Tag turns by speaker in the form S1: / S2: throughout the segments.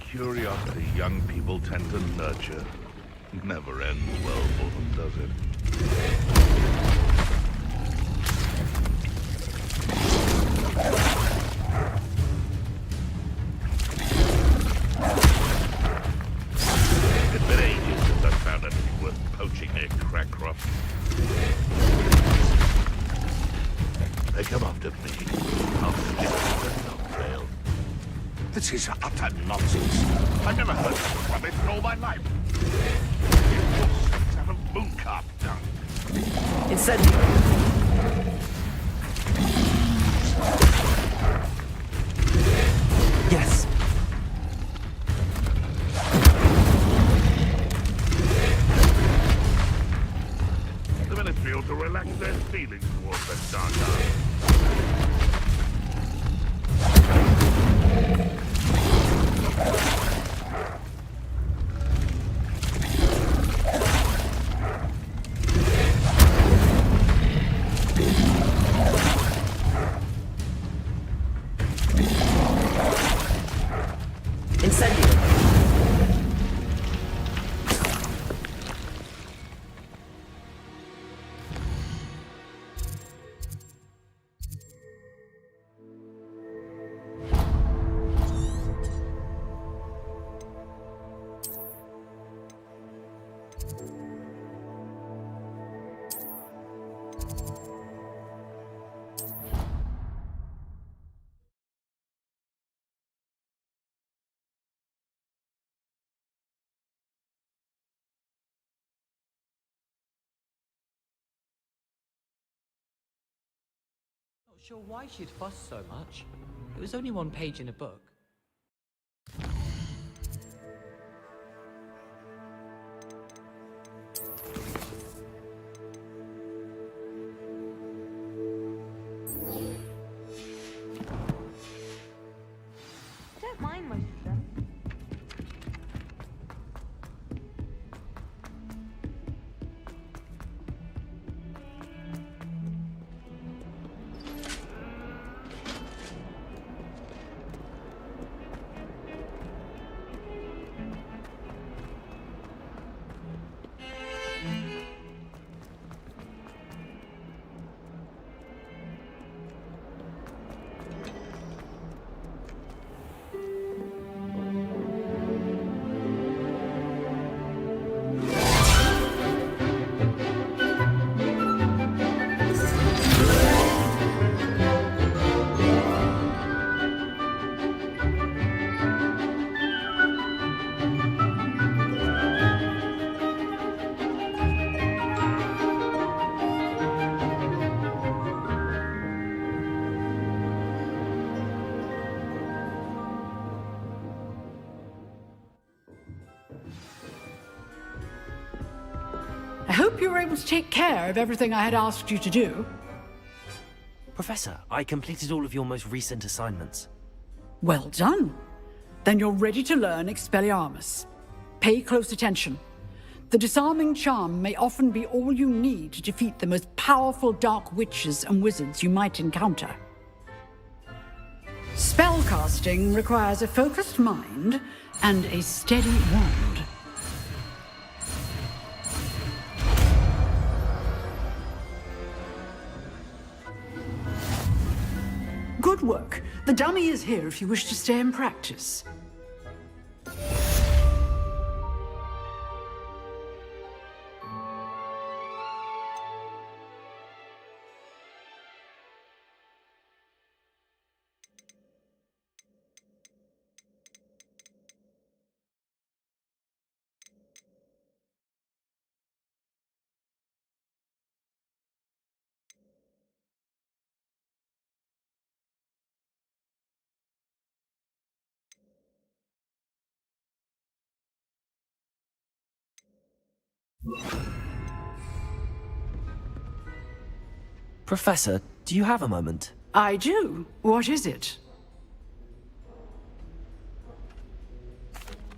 S1: curiosity young people tend to nurture never ends well for them, does it? It's been ages since I found anything worth poaching near Crackcroft. They come after me. I'll stick to the tail. This is utter nonsense. I've never heard of rubbish in all my life. Let's have a mooncarp done.
S2: Incendio. Yes.
S1: The military ought to relax their feelings towards that dark art.
S2: Incendio.
S3: Not sure why she'd fuss so much. It was only one page in a book.
S4: I don't mind most of them.
S5: I hope you were able to take care of everything I had asked you to do.
S2: Professor, I completed all of your most recent assignments.
S5: Well done. Then you're ready to learn Expelliarmus. Pay close attention. The disarming charm may often be all you need to defeat the most powerful dark witches and wizards you might encounter. Spellcasting requires a focused mind and a steady wand. Good work. The dummy is here if you wish to stay and practice.
S2: Professor, do you have a moment?
S5: I do. What is it?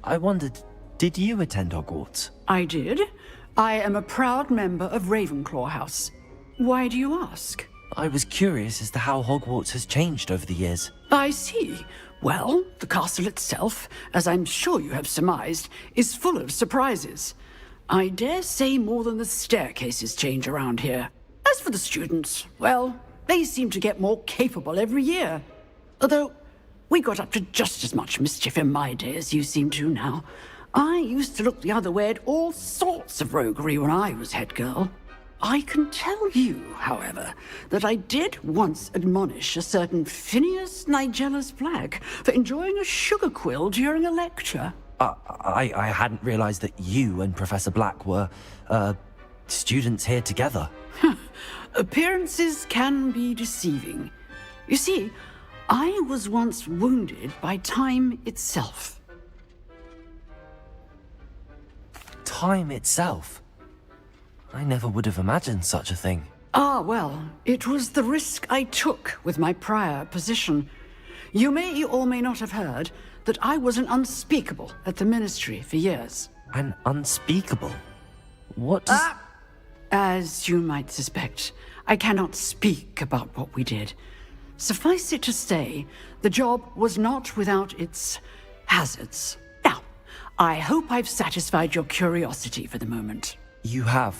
S2: I wondered, did you attend Hogwarts?
S5: I did. I am a proud member of Ravenclaw House. Why do you ask?
S2: I was curious as to how Hogwarts has changed over the years.
S5: I see. Well, the castle itself, as I'm sure you have surmised, is full of surprises. I dare say more than the staircases change around here. As for the students, well, they seem to get more capable every year. Although, we got up to just as much mischief in my day as you seem to now. I used to look the other way at all sorts of roguery when I was head girl. I can tell you, however, that I did once admonish a certain Phineas Nigellus Black for enjoying a sugar quill during a lecture.
S2: I hadn't realized that you and Professor Black were, students here together.
S5: Appearances can be deceiving. You see, I was once wounded by time itself.
S2: Time itself? I never would have imagined such a thing.
S5: Ah, well, it was the risk I took with my prior position. You may or may not have heard that I was an unspeakable at the Ministry for years.
S2: An unspeakable? What does...
S5: As you might suspect, I cannot speak about what we did. Suffice it to say, the job was not without its hazards. Now, I hope I've satisfied your curiosity for the moment.
S2: You have.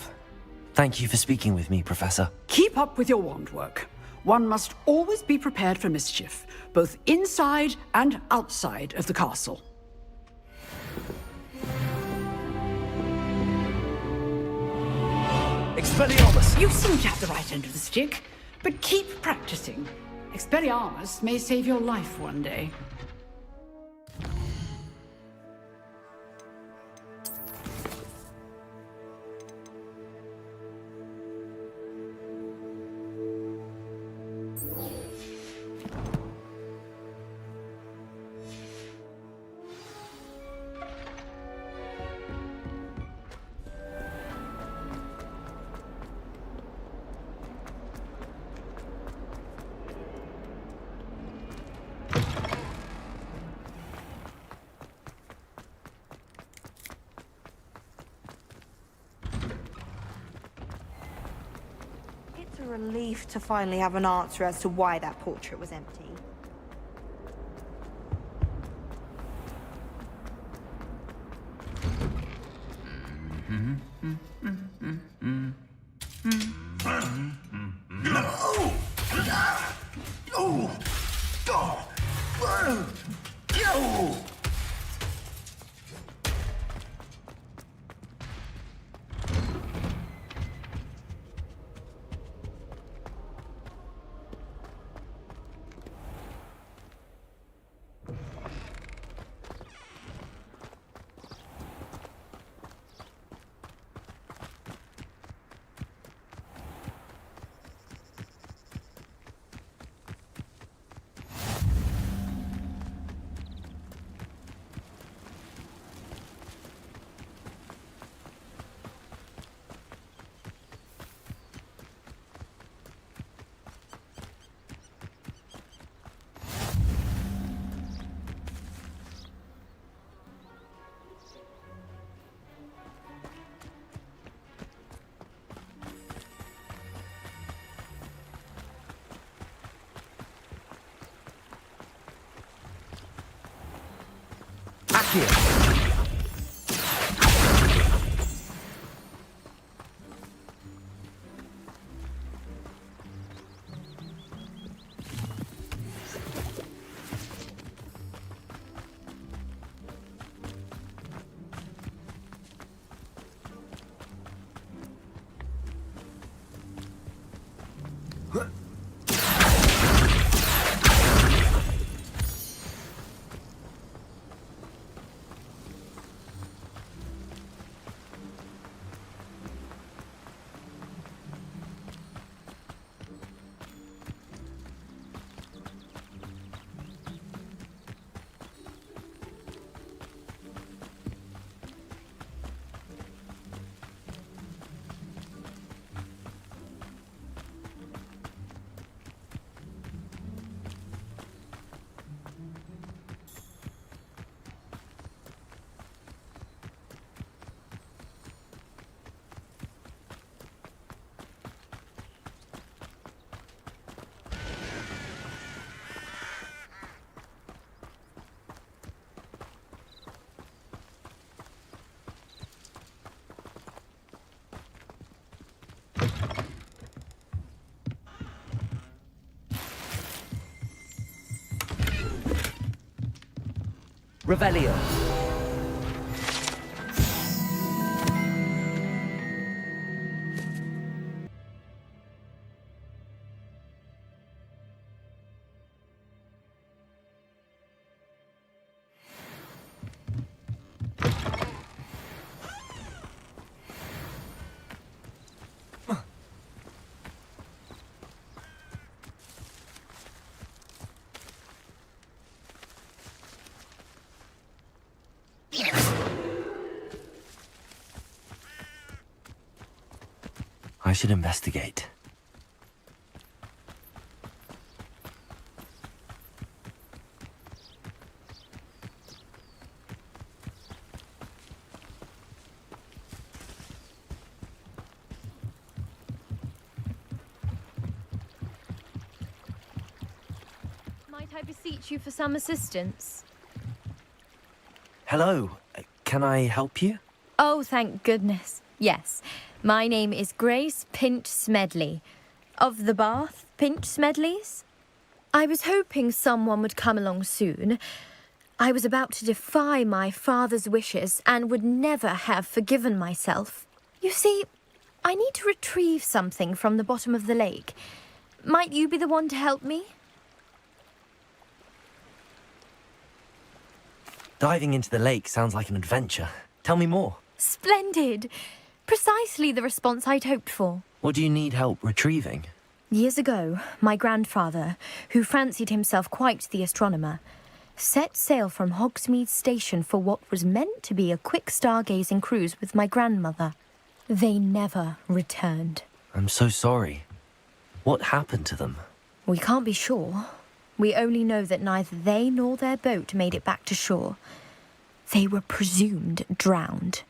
S2: Thank you for speaking with me, Professor.
S5: Keep up with your wand work. One must always be prepared for mischief, both inside and outside of the castle.
S2: Expelliarmus!
S5: You seem to have the right end of the stick, but keep practicing. Expelliarmus may save your life one day.
S4: It's a relief to finally have an answer as to why that portrait was empty.
S2: Revelio. I should investigate.
S6: Might I beseech you for some assistance?
S2: Hello. Can I help you?
S6: Oh, thank goodness. Yes. My name is Grace Pinch Smedley, of the Bath Pinch Smedleys. I was hoping someone would come along soon. I was about to defy my father's wishes and would never have forgiven myself. You see, I need to retrieve something from the bottom of the lake. Might you be the one to help me?
S2: Diving into the lake sounds like an adventure. Tell me more.
S6: Splendid! Precisely the response I'd hoped for.
S2: What do you need help retrieving?
S6: Years ago, my grandfather, who fancied himself quite the astronomer, set sail from Hogsmeade Station for what was meant to be a quick stargazing cruise with my grandmother. They never returned.
S2: I'm so sorry. What happened to them?
S6: We can't be sure. We only know that neither they nor their boat made it back to shore. They were presumed drowned.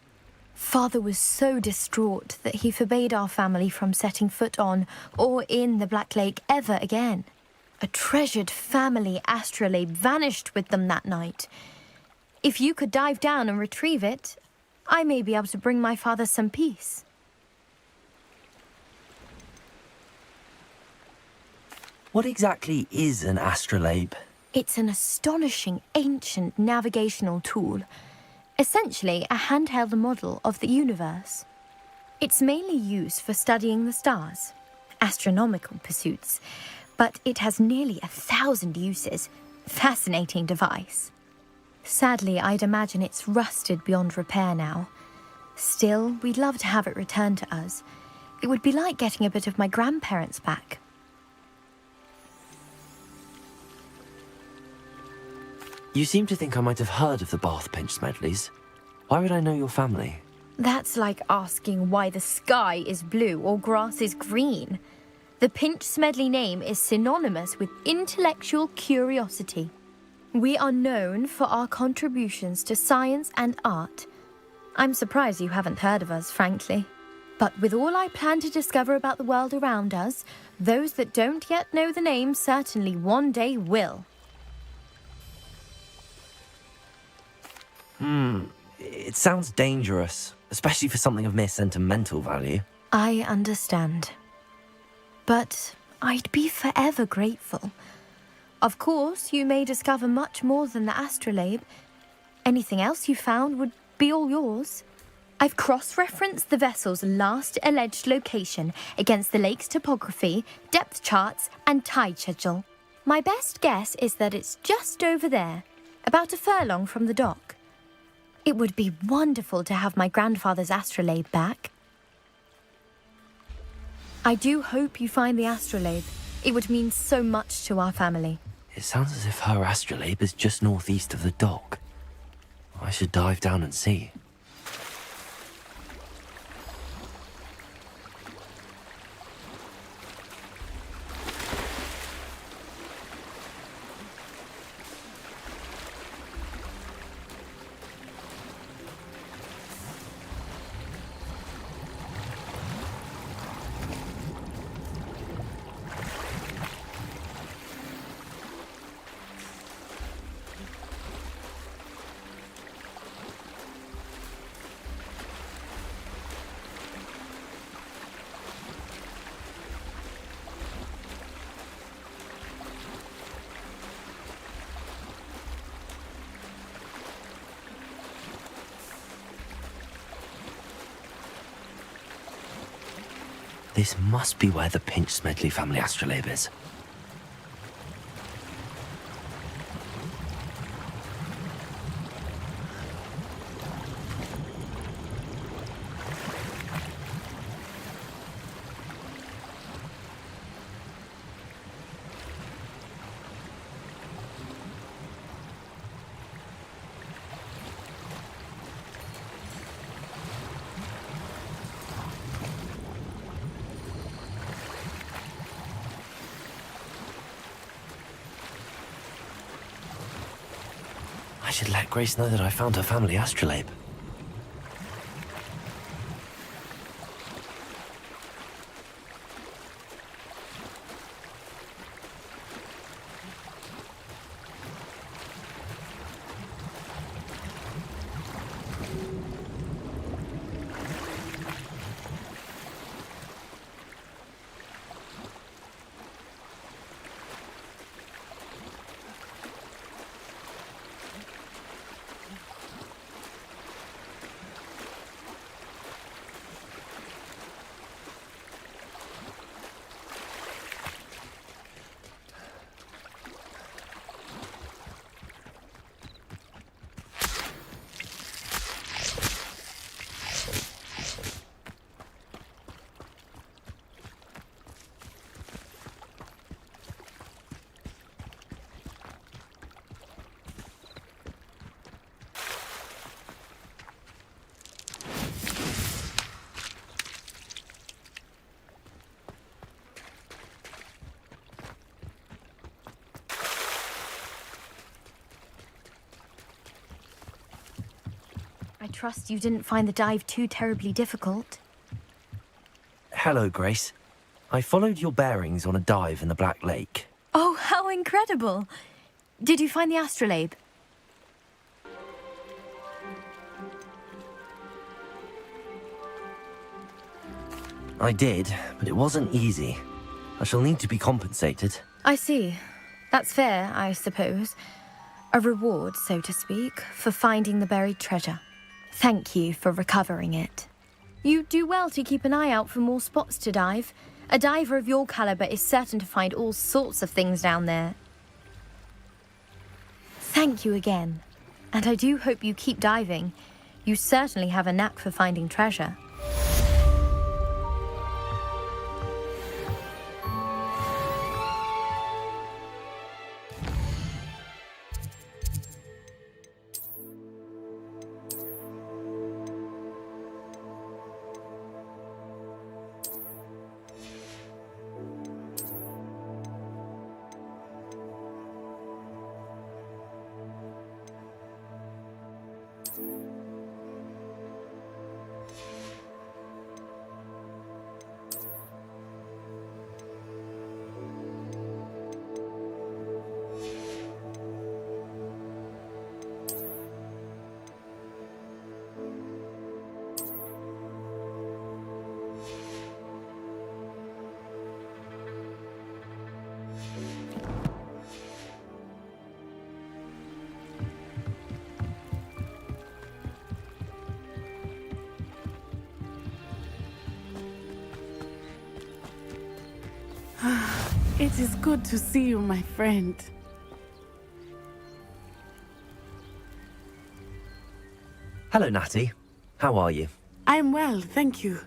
S6: Father was so distraught that he forbade our family from setting foot on or in the Black Lake ever again. A treasured family astrolabe vanished with them that night. If you could dive down and retrieve it, I may be able to bring my father some peace.
S2: What exactly is an astrolabe?
S6: It's an astonishing ancient navigational tool. Essentially a handheld model of the universe. It's mainly used for studying the stars, astronomical pursuits, but it has nearly 1,000 uses. Fascinating device. Sadly, I'd imagine it's rusted beyond repair now. Still, we'd love to have it returned to us. It would be like getting a bit of my grandparents back.
S2: You seem to think I might have heard of the Bath Pinch Smedleys. Why would I know your family?
S6: That's like asking why the sky is blue or grass is green. The Pinch Smedley name is synonymous with intellectual curiosity. We are known for our contributions to science and art. I'm surprised you haven't heard of us, frankly. But with all I plan to discover about the world around us, those that don't yet know the name certainly one day will.
S2: It sounds dangerous, especially for something of mere sentimental value.
S6: I understand. But I'd be forever grateful. Of course, you may discover much more than the astrolabe. Anything else you found would be all yours. I've cross-referenced the vessel's last alleged location against the lake's topography, depth charts, and tide schedule. My best guess is that it's just over there, about a furlong from the dock. It would be wonderful to have my grandfather's astrolabe back. I do hope you find the astrolabe. It would mean so much to our family.
S2: It sounds as if her astrolabe is just northeast of the dock. I should dive down and see. This must be where the Pinch-Smedley family astrolabe is. I should let Grace know that I found her family astrolabe.
S6: I trust you didn't find the dive too terribly difficult.
S2: Hello, Grace. I followed your bearings on a dive in the Black Lake.
S6: Oh, how incredible! Did you find the astrolabe?
S2: I did, but it wasn't easy. I shall need to be compensated.
S6: I see. That's fair, I suppose. A reward, so to speak, for finding the buried treasure. Thank you for recovering it. You do well to keep an eye out for more spots to dive. A diver of your caliber is certain to find all sorts of things down there. Thank you again. And I do hope you keep diving. You certainly have a knack for finding treasure.
S7: It is good to see you, my friend.
S2: Hello, Natty. How are you?
S7: I'm well, thank you.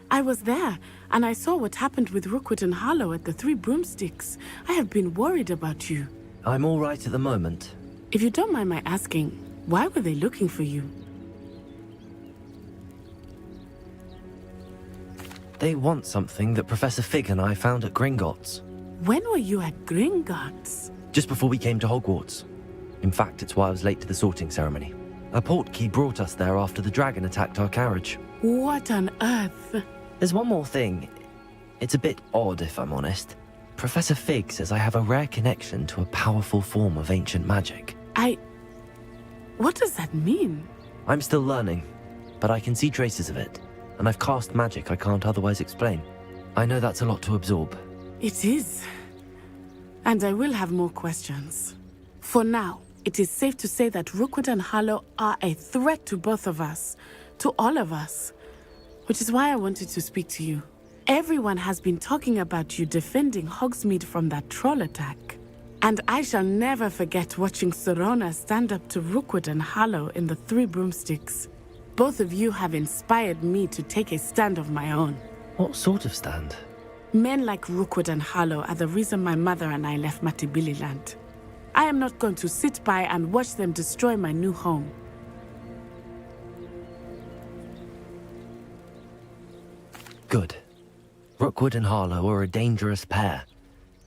S7: I was there, and I saw what happened with Rookwood and Harlow at the Three Broomsticks. I have been worried about you.
S2: I'm all right at the moment.
S7: If you don't mind my asking, why were they looking for you?
S2: They want something that Professor Fig and I found at Gringotts.
S7: When were you at Gringotts?
S2: Just before we came to Hogwarts. In fact, it's why I was late to the sorting ceremony. A portkey brought us there after the dragon attacked our carriage.
S7: What on earth?
S2: There's one more thing. It's a bit odd, if I'm honest. Professor Fig says I have a rare connection to a powerful form of ancient magic.
S7: What does that mean?
S2: I'm still learning, but I can see traces of it, and I've cast magic I can't otherwise explain. I know that's a lot to absorb.
S7: It is. And I will have more questions. For now, it is safe to say that Rookwood and Harlow are a threat to both of us. To all of us. Which is why I wanted to speak to you. Everyone has been talking about you defending Hogsmeade from that troll attack. And I shall never forget watching Serona stand up to Rookwood and Harlow in the Three Broomsticks. Both of you have inspired me to take a stand of my own.
S2: What sort of stand?
S7: Men like Rookwood and Harlow are the reason my mother and I left Matibililand. I am not going to sit by and watch them destroy my new home.
S2: Good. Rookwood and Harlow are a dangerous pair.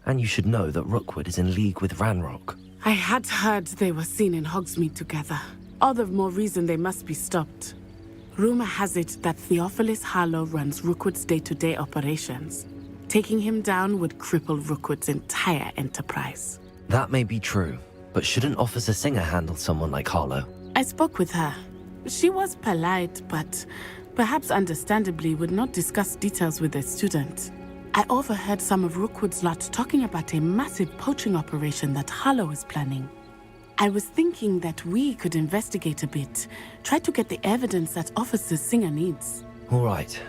S2: And you should know that Rookwood is in league with Ranrock.
S7: I had heard they were seen in Hogsmeade together. All the more reason they must be stopped. Rumor has it that Theophilus Harlow runs Rookwood's day-to-day operations. Taking him down would cripple Rookwood's entire enterprise.
S2: That may be true, but shouldn't Officer Singer handle someone like Harlow?
S7: I spoke with her. She was polite, but perhaps understandably would not discuss details with a student. I overheard some of Rookwood's lot talking about a massive poaching operation that Harlow is planning. I was thinking that we could investigate a bit, try to get the evidence that Officer Singer needs.
S2: All right,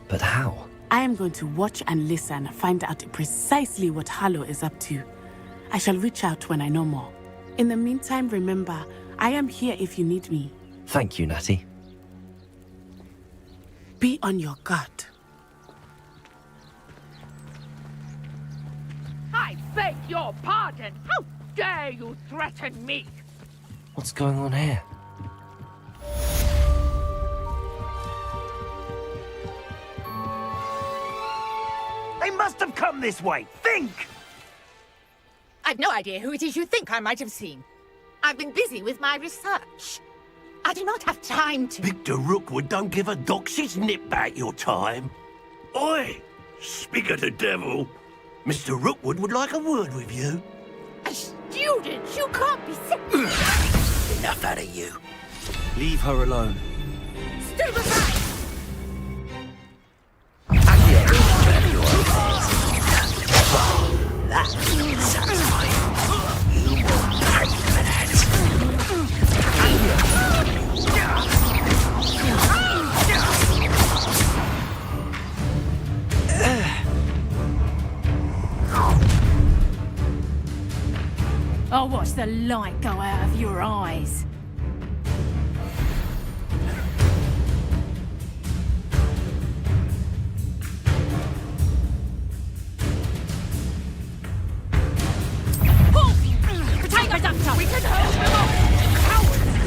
S2: but how?
S7: I am going to watch and listen, find out precisely what Harlow is up to. I shall reach out when I know more. In the meantime, remember, I am here if you need me.
S2: Thank you, Natty.
S7: Be on your guard.
S8: I beg your pardon! How dare you threaten me?
S2: What's going on here?
S9: They must have come this way. Think!
S8: I've no idea who it is you think I might have seen. I've been busy with my research. I do not have time to...
S9: Victor Rookwood don't give a doxy's nip back your time. Oi! Speak of the devil. Mr. Rookwood would like a word with you.
S8: A student? You can't be sick.
S9: Enough out of you.
S2: Leave her alone.
S8: Stay aside!
S9: That's satisfying. You won't pay for that.
S5: I'll watch the light go out of your eyes.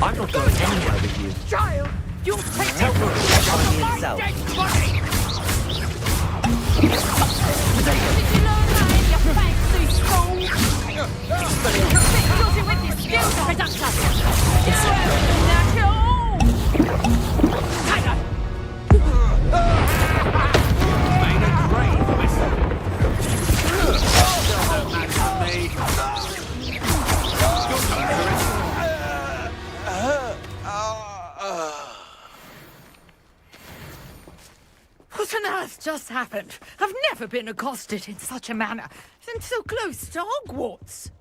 S2: I'm not going anywhere with you.
S8: Child, you'll take
S2: Tell Rookwood to find me
S8: my
S2: himself.
S8: dead body! Did you learn that in your fancy school? You'll do with your skills, reductor! What on earth just happened? I've never been accosted in such a manner, and so close to Hogwarts.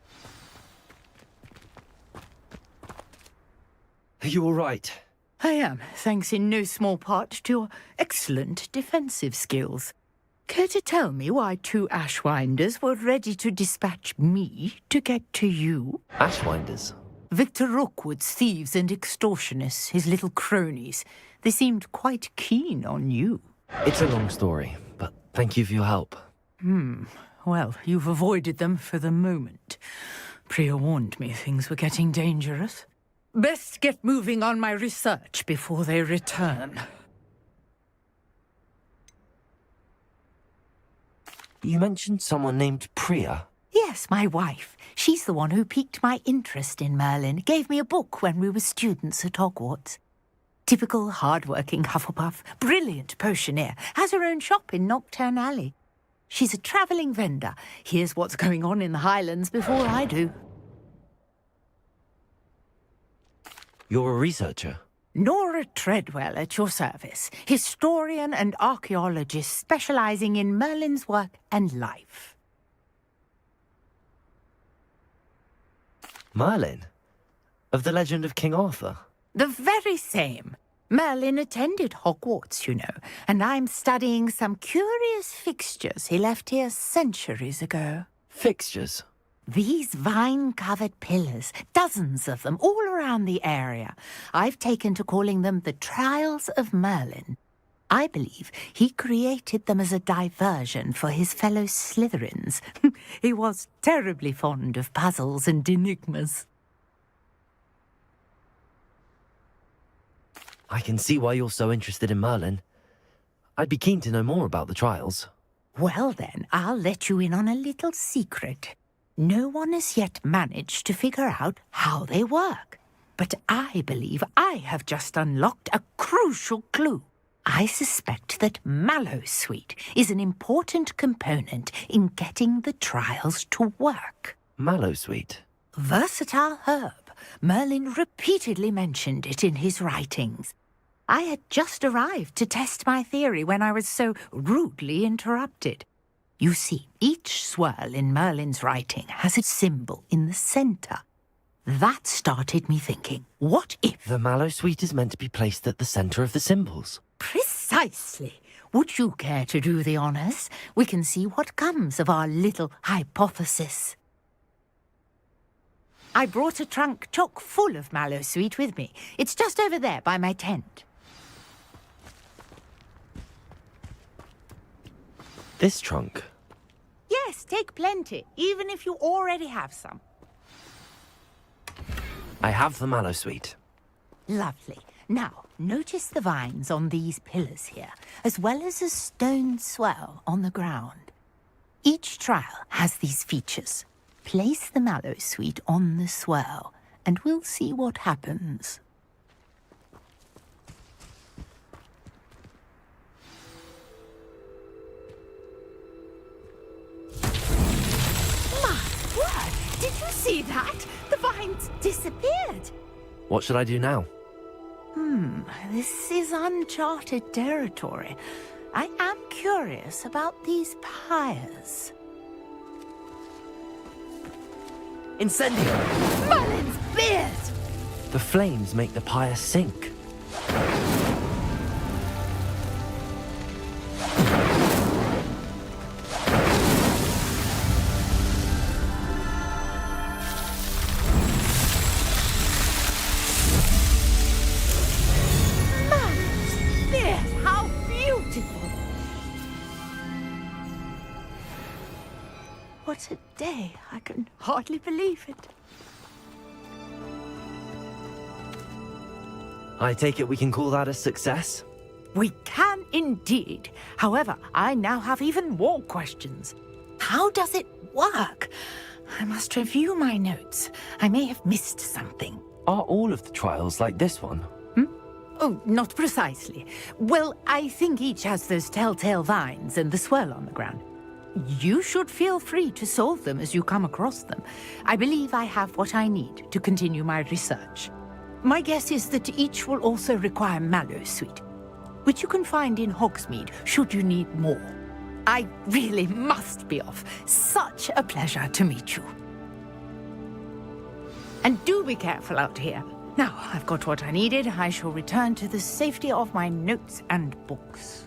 S2: Are you all right?
S8: I am, thanks in no small part to your excellent defensive skills. Care to tell me why two Ashwinders were ready to dispatch me to get to you?
S2: Ashwinders?
S8: Victor Rookwood's thieves and extortionists, his little cronies. They seemed quite keen on you.
S2: It's a long story, but thank you for your help.
S8: Well, you've avoided them for the moment. Priya warned me things were getting dangerous. Best get moving on my research before they return.
S2: You mentioned someone named Priya.
S8: Yes, my wife. She's the one who piqued my interest in Merlin. Gave me a book when we were students at Hogwarts. Typical hard-working Hufflepuff, brilliant potioneer, has her own shop in Knockturn Alley. She's a travelling vendor. Hears what's going on in the Highlands before I do.
S2: You're a researcher?
S8: Nora Treadwell at your service, historian and archaeologist specialising in Merlin's work and life.
S2: Merlin? Of the legend of King Arthur?
S8: The very same. Merlin attended Hogwarts, you know, and I'm studying some curious fixtures he left here centuries ago.
S2: Fixtures?
S8: These vine-covered pillars, dozens of them, all around the area. I've taken to calling them the Trials of Merlin. I believe he created them as a diversion for his fellow Slytherins. He was terribly fond of puzzles and enigmas.
S2: I can see why you're so interested in Merlin. I'd be keen to know more about the trials.
S8: Well then, I'll let you in on a little secret. No one has yet managed to figure out how they work. But I believe I have just unlocked a crucial clue. I suspect that Mallowsweet is an important component in getting the trials to work.
S2: Mallowsweet?
S8: Versatile herb. Merlin repeatedly mentioned it in his writings. I had just arrived to test my theory when I was so rudely interrupted. You see, each swirl in Merlin's writing has a symbol in the center. That started me thinking, what if...
S2: The Mallowsweet is meant to be placed at the center of the symbols.
S8: Precisely. Would you care to do the honors? We can see what comes of our little hypothesis. I brought a trunk chock full of Mallowsweet with me. It's just over there by my tent.
S2: This trunk?
S8: Yes, take plenty, even if you already have some.
S2: I have the Mallowsweet.
S8: Lovely. Now, notice the vines on these pillars here, as well as a stone swell on the ground. Each trial has these features. Place the Mallowsweet on the swell, and we'll see what happens. My word! Did you see that? The vines disappeared.
S2: What should I do now?
S8: This is uncharted territory. I am curious about these pyres.
S2: Incendio!
S8: Merlin's beard!
S2: The flames make the pyre sink.
S8: Merlin's beard! How beautiful! What a day! I can hardly believe it.
S2: I take it we can call that a success?
S8: We can indeed. However, I now have even more questions. How does it work? I must review my notes. I may have missed something.
S2: Are all of the trials like this one?
S8: Oh, not precisely. Well, I think each has those telltale vines and the swirl on the ground. You should feel free to solve them as you come across them. I believe I have what I need to continue my research. My guess is that each will also require Mallowsweet, which you can find in Hogsmeade should you need more. I really must be off. Such a pleasure to meet you. And do be careful out here. Now, I've got what I needed. I shall return to the safety of my notes and books.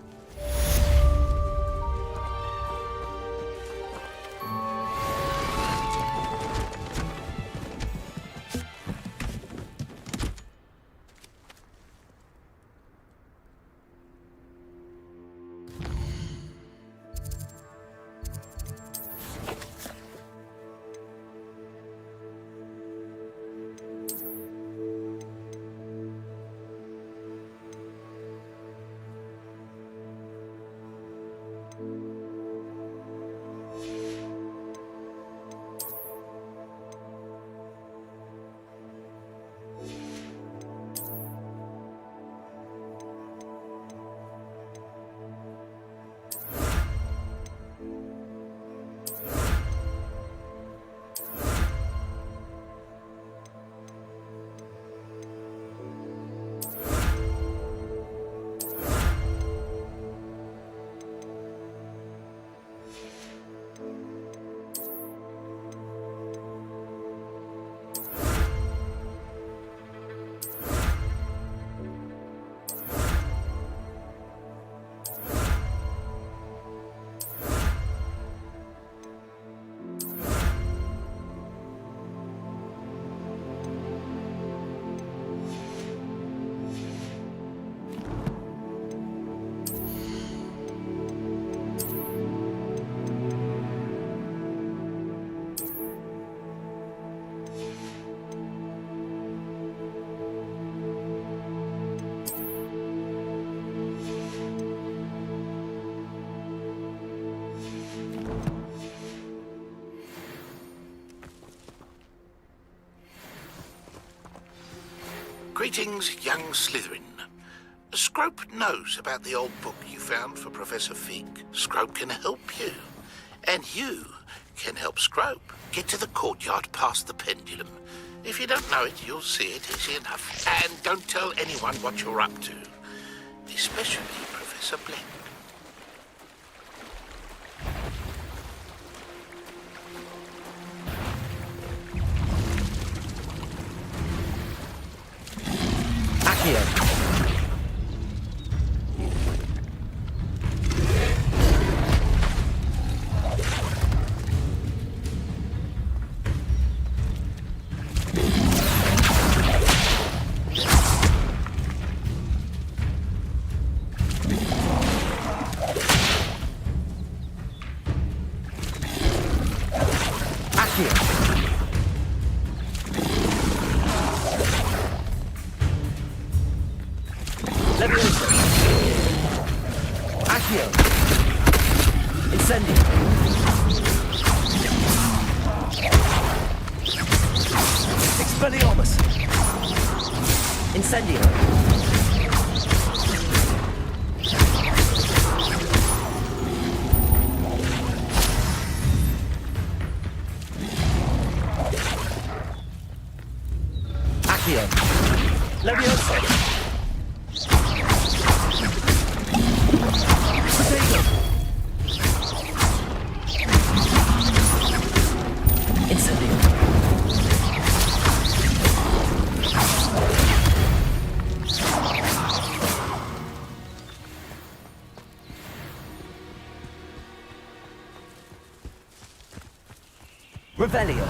S1: Greetings, young Slytherin. Scrope knows about the old book you found for Professor Fig. Scrope can help you. And you can help Scrope. Get to the courtyard past the pendulum. If you don't know it, you'll see it easy enough. And don't tell anyone what you're up to. Especially Professor Black.
S2: Accio. Revelio.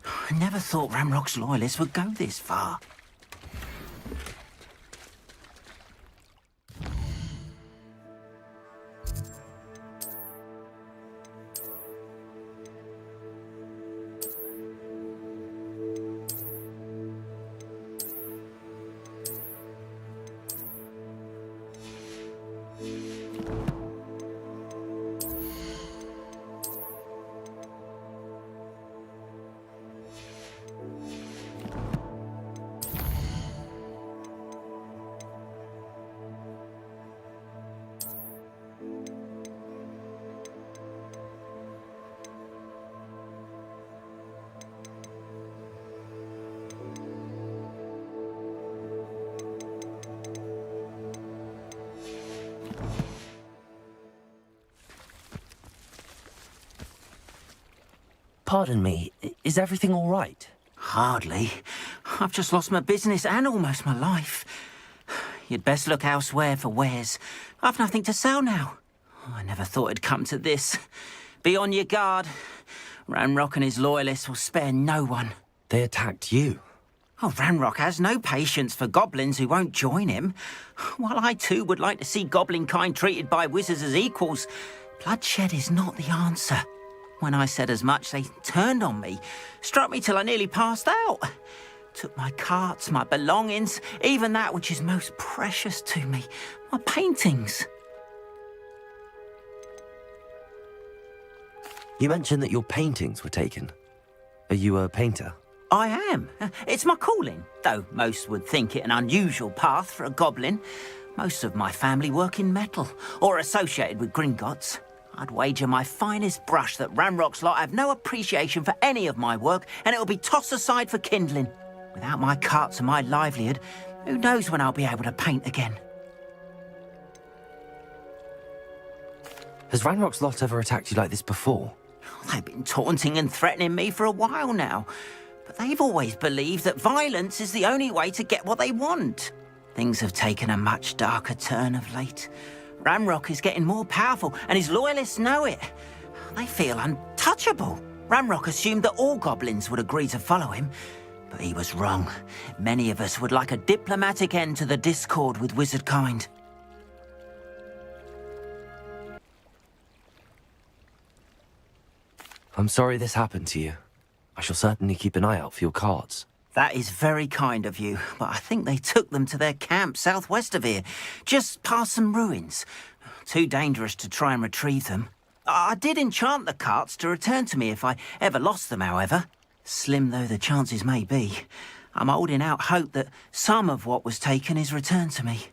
S10: I never thought Ranrock's loyalists would go this far.
S2: Pardon me, is everything all right?
S10: Hardly. I've just lost my business and almost my life. You'd best look elsewhere for wares. I've nothing to sell now. I never thought it'd come to this. Be on your guard. Ranrock and his loyalists will spare no one.
S2: They attacked you?
S10: Oh, Ranrock has no patience for goblins who won't join him. While I too would like to see goblin kind treated by wizards as equals, bloodshed is not the answer. When I said as much, they turned on me, struck me till I nearly passed out. Took my carts, my belongings, even that which is most precious to me, my paintings.
S2: You mentioned that your paintings were taken. Are you a painter?
S10: I am. It's my calling, though most would think it an unusual path for a goblin. Most of my family work in metal, or associated with Gringotts. I'd wager my finest brush that Ranrock's lot have no appreciation for any of my work, and it'll be tossed aside for kindling. Without my carts and my livelihood, who knows when I'll be able to paint again?
S2: Has Ranrock's lot ever attacked you like this before?
S10: They've been taunting and threatening me for a while now, but they've always believed that violence is the only way to get what they want. Things have taken a much darker turn of late. Ranrock is getting more powerful, and his loyalists know it. They feel untouchable. Ranrock assumed that all goblins would agree to follow him, but he was wrong. Many of us would like a diplomatic end to the discord with wizard kind.
S2: I'm sorry this happened to you. I shall certainly keep an eye out for your cards.
S10: That is very kind of you, but I think they took them to their camp southwest of here, just past some ruins. Too dangerous to try and retrieve them. I did enchant the carts to return to me if I ever lost them, however. Slim though the chances may be, I'm holding out hope that some of what was taken is returned to me.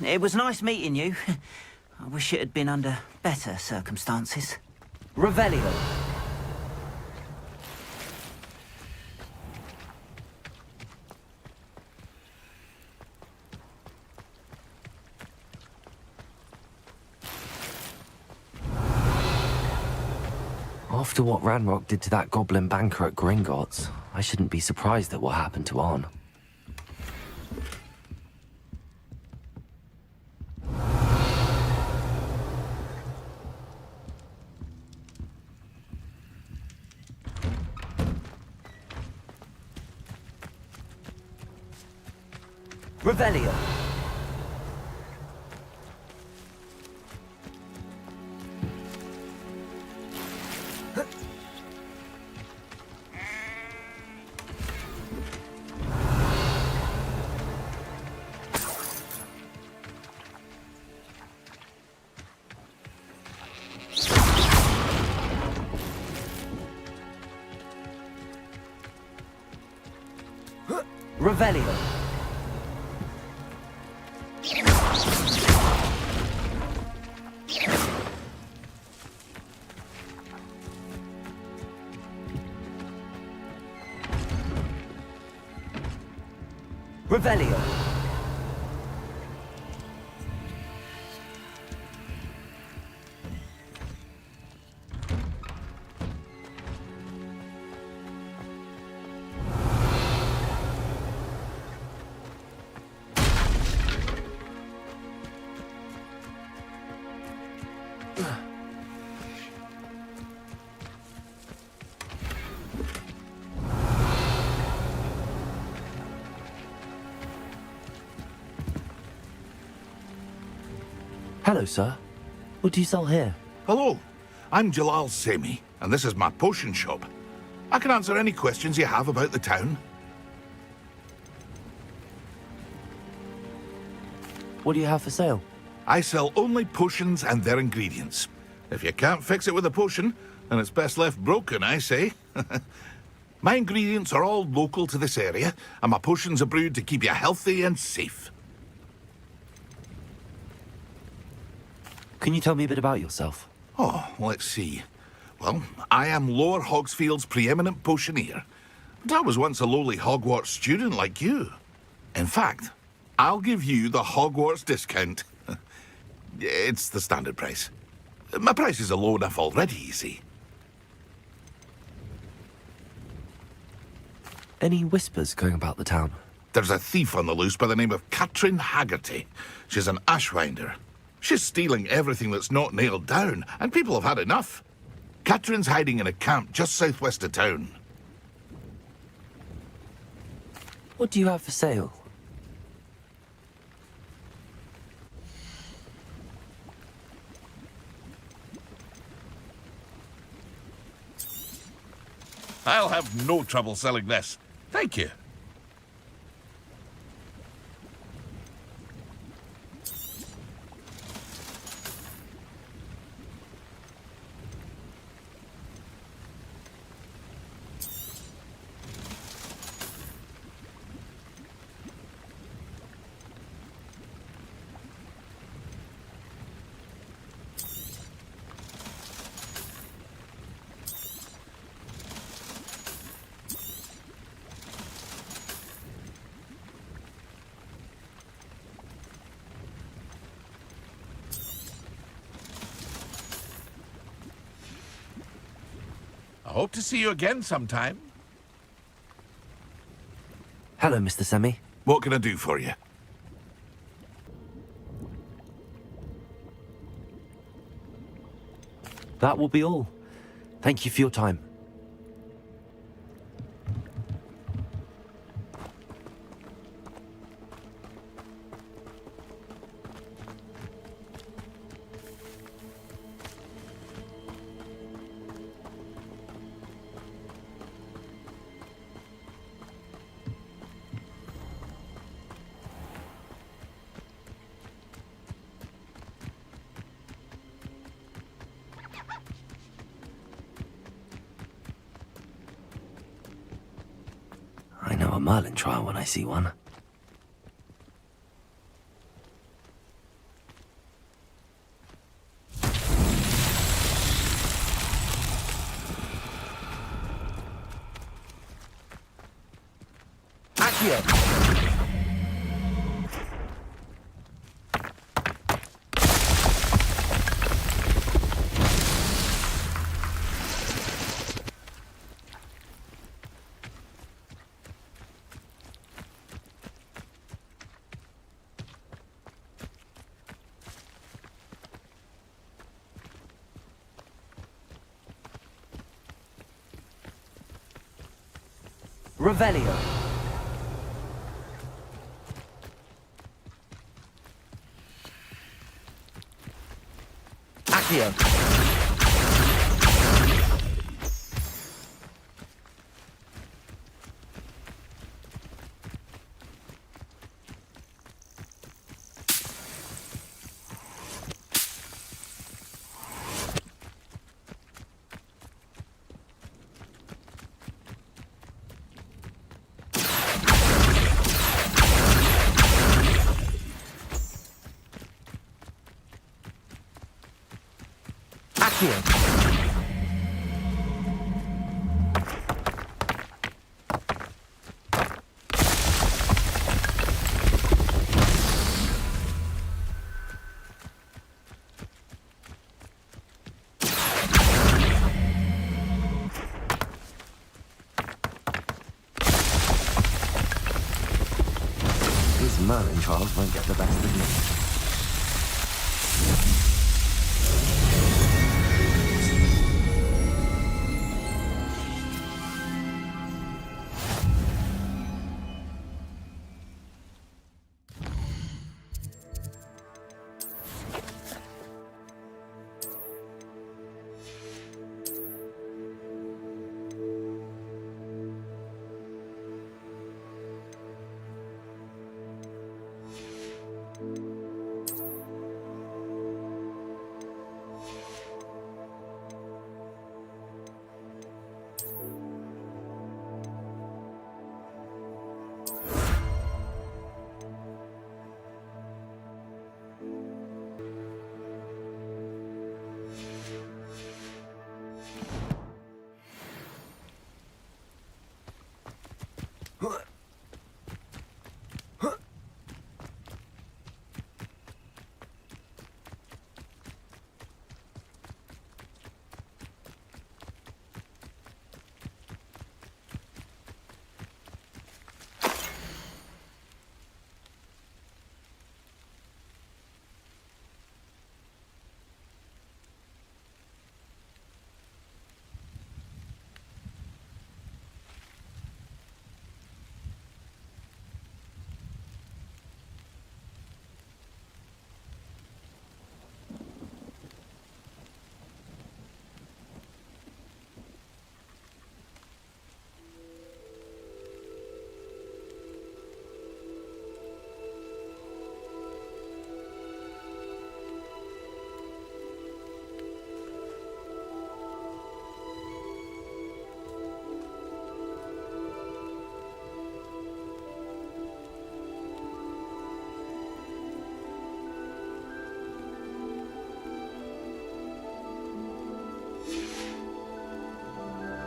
S10: It was nice meeting you. I wish it had been under better circumstances.
S2: Revelio. After what Ranrock did to that goblin banker at Gringotts, I shouldn't be surprised at what happened to Arn. Revelio. Revelio. Revelio. Hello, sir. What do you sell here?
S1: Hello, I'm Jalal Semi, and this is my potion shop. I can answer any questions you have about the town.
S2: What do you have for sale?
S1: I sell only potions and their ingredients. If you can't fix it with a potion, then it's best left broken, I say. My ingredients are all local to this area, and my potions are brewed to keep you healthy and safe.
S2: Can you tell me a bit about yourself?
S1: Oh, let's see. Well, I am Lower Hogsfield's preeminent potioneer. But I was once a lowly Hogwarts student like you. In fact, I'll give you the Hogwarts discount. It's the standard price. My prices are low enough already, you see.
S2: Any whispers going about the town?
S1: There's a thief on the loose by the name of Katrin Haggerty. She's an ashwinder. She's stealing everything that's not nailed down, and people have had enough. Katrin's hiding in a camp just southwest of town.
S2: What do you have for sale?
S1: I'll have no trouble selling this. Thank you.
S11: I hope to see you again sometime.
S2: Hello, Mr. Semi.
S11: What can I do for you?
S2: That will be all. Thank you for your time. I know a Merlin trial when I see one. Accio! Revelio. Accio. These Merlin trials won't get the best of me.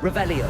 S2: Revelio.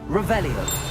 S2: Revelio.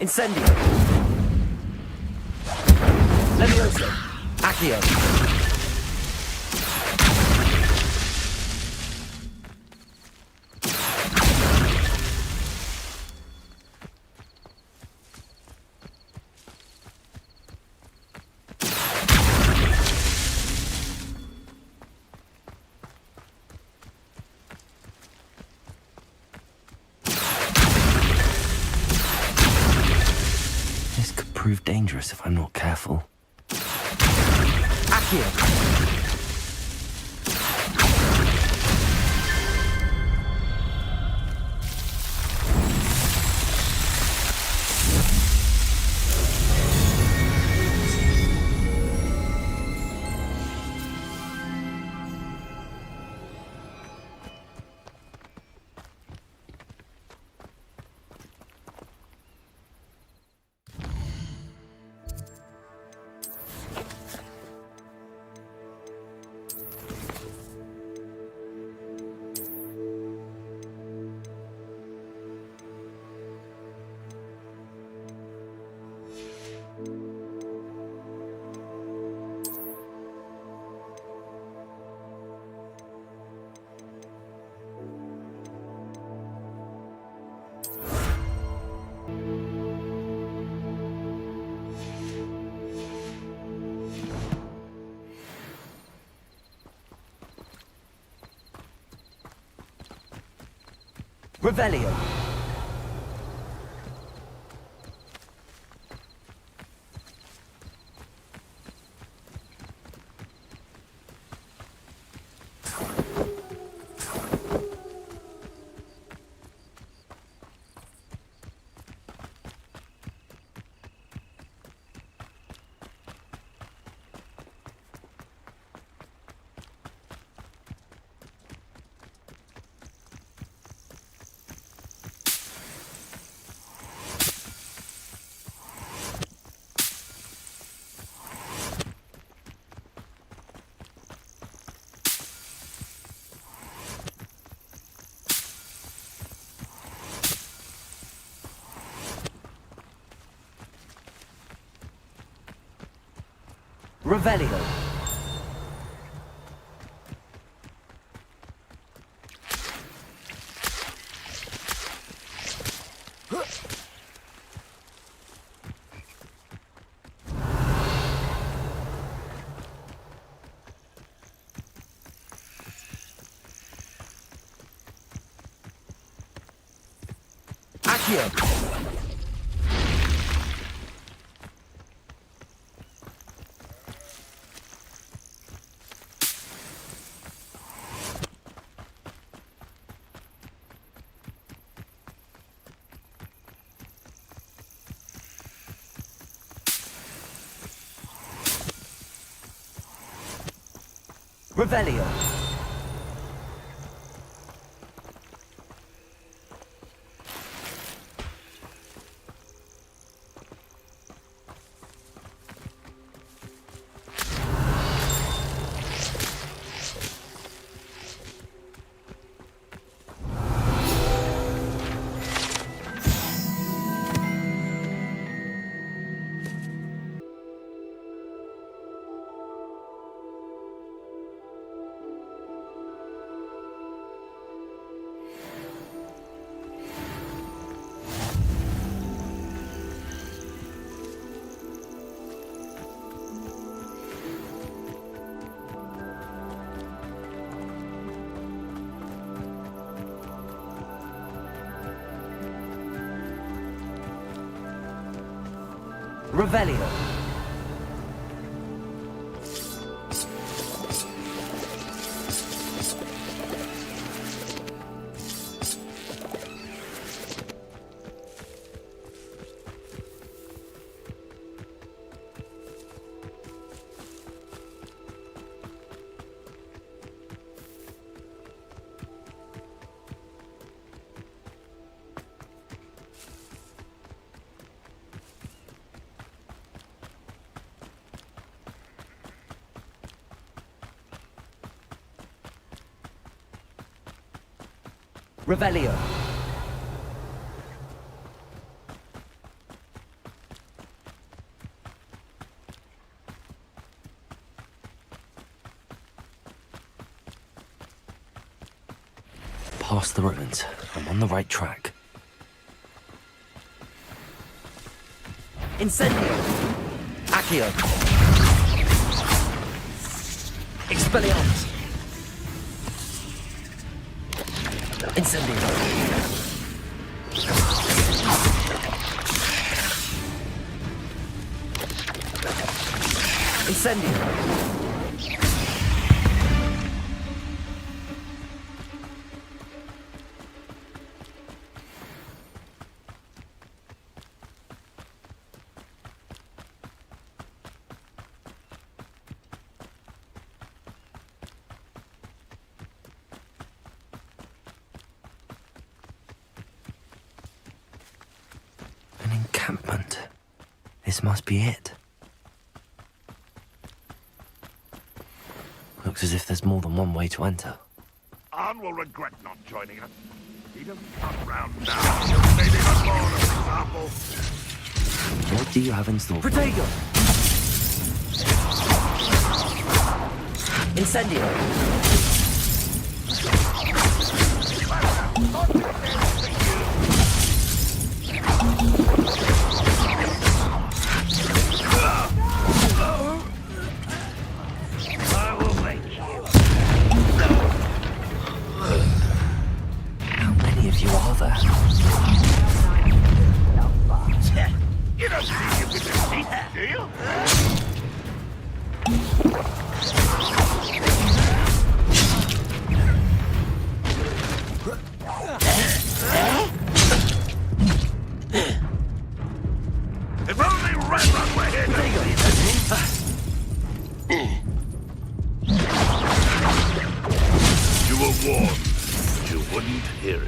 S2: Incendio. Levioso. Accio. Prove dangerous if I'm not careful. Accio! Revelio. Revelio. Accio. Revelio. Revelio. Revelio. Past the ruins. I'm on the right track. Incendio. Accio. Expelliarmus. Incendio. Incendio. An encampment. This must be it. Looks as if there's more than one way to enter.
S11: Arn will regret not joining us. He doesn't come round now. He'll maybe not more, for example.
S2: What do you have in store?
S10: Protego! Incendio!
S9: I will make you.
S2: How many of you are there?
S11: You don't think you can defeat me, do you? If only Red Run were here You were warned, but you wouldn't hear it.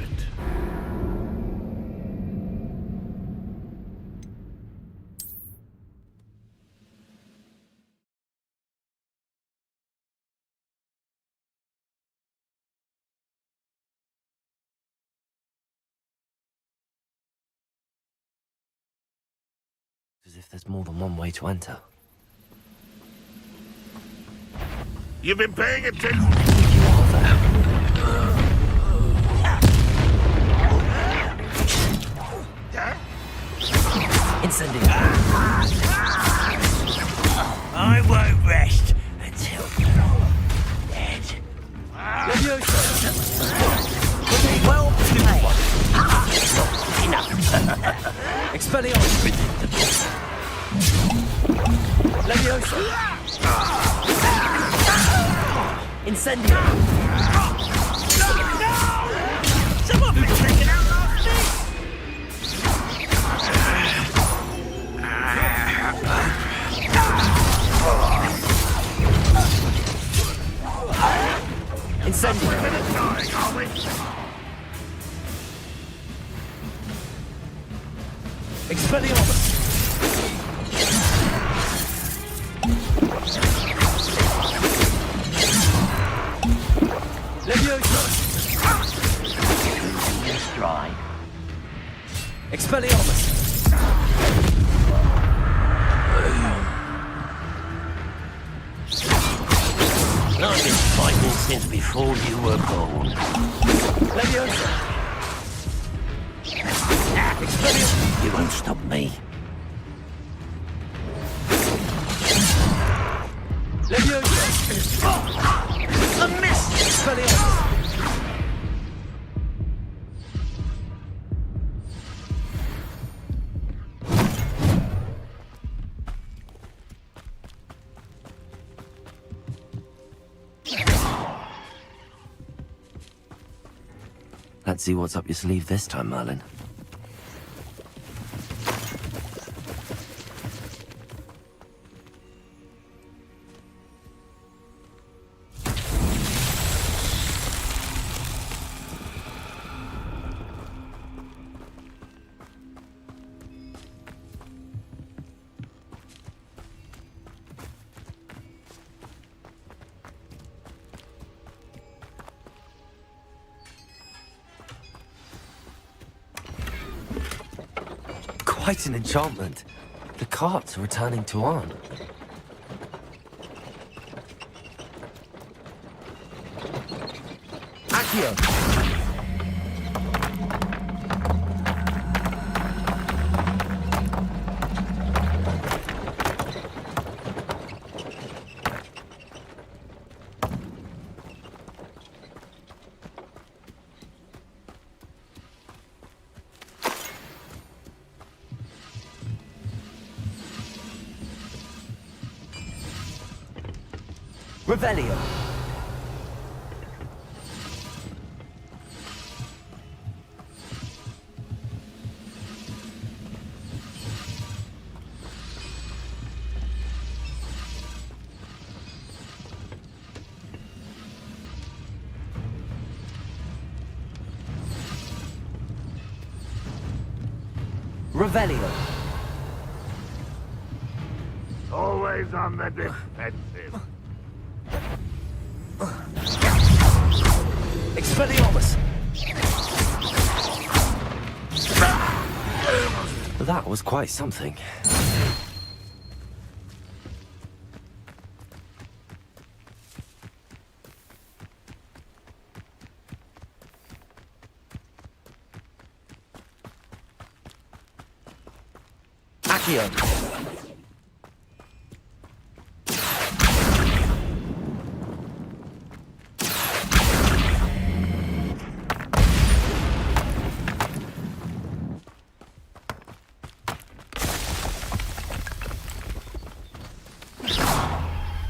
S2: As if there's more than one way to enter.
S11: You've been paying attention?
S2: You are there. Incendio.
S9: I won't rest until you're all dead.
S10: Well played!
S2: Expelliarmus. Leviosa. Incendio.
S9: Someone been taking out last night.
S2: Expelliarmus! Leviosa!
S9: Just try.
S2: Expelliarmus!
S9: I've been fighting since before you were born.
S2: Leviosa!
S9: You won't stop me.
S2: Leviosa! A miss! Expelliarmus! Let's see what's up your sleeve this time, Merlin. Quite an enchantment. The carts are returning to Arn. Accio! Revelio. Revelio.
S11: Always on the defensive.
S2: Expelliarmus! That was quite something. Accio!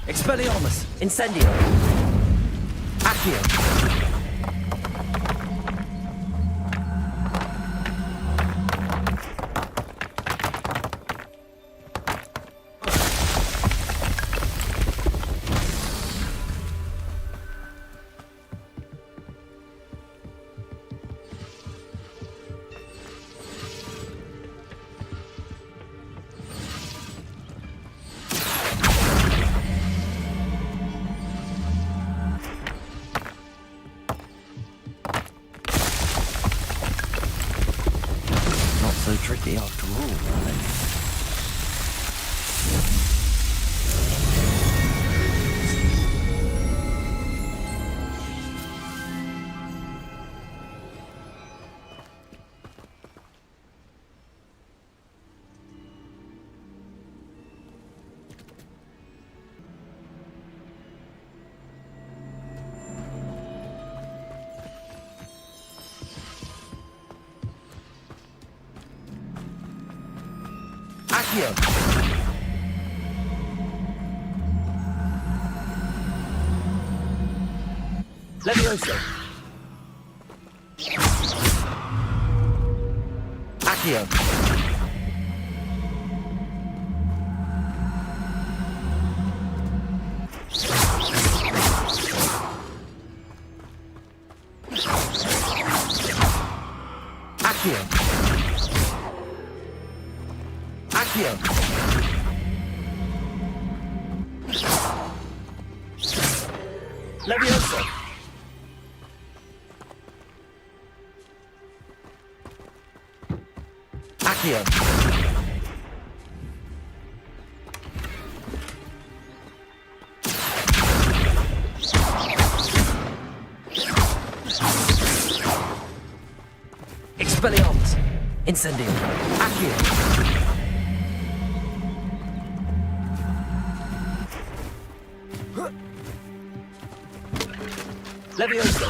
S2: Expelliarmus! Incendio! Accio! So tricky after all, Merlin. Accio! Leviosa! Accio! Accio! Accio. Leviosa. Accio. Expelliarmus. Incendio. Accio. Leviosa.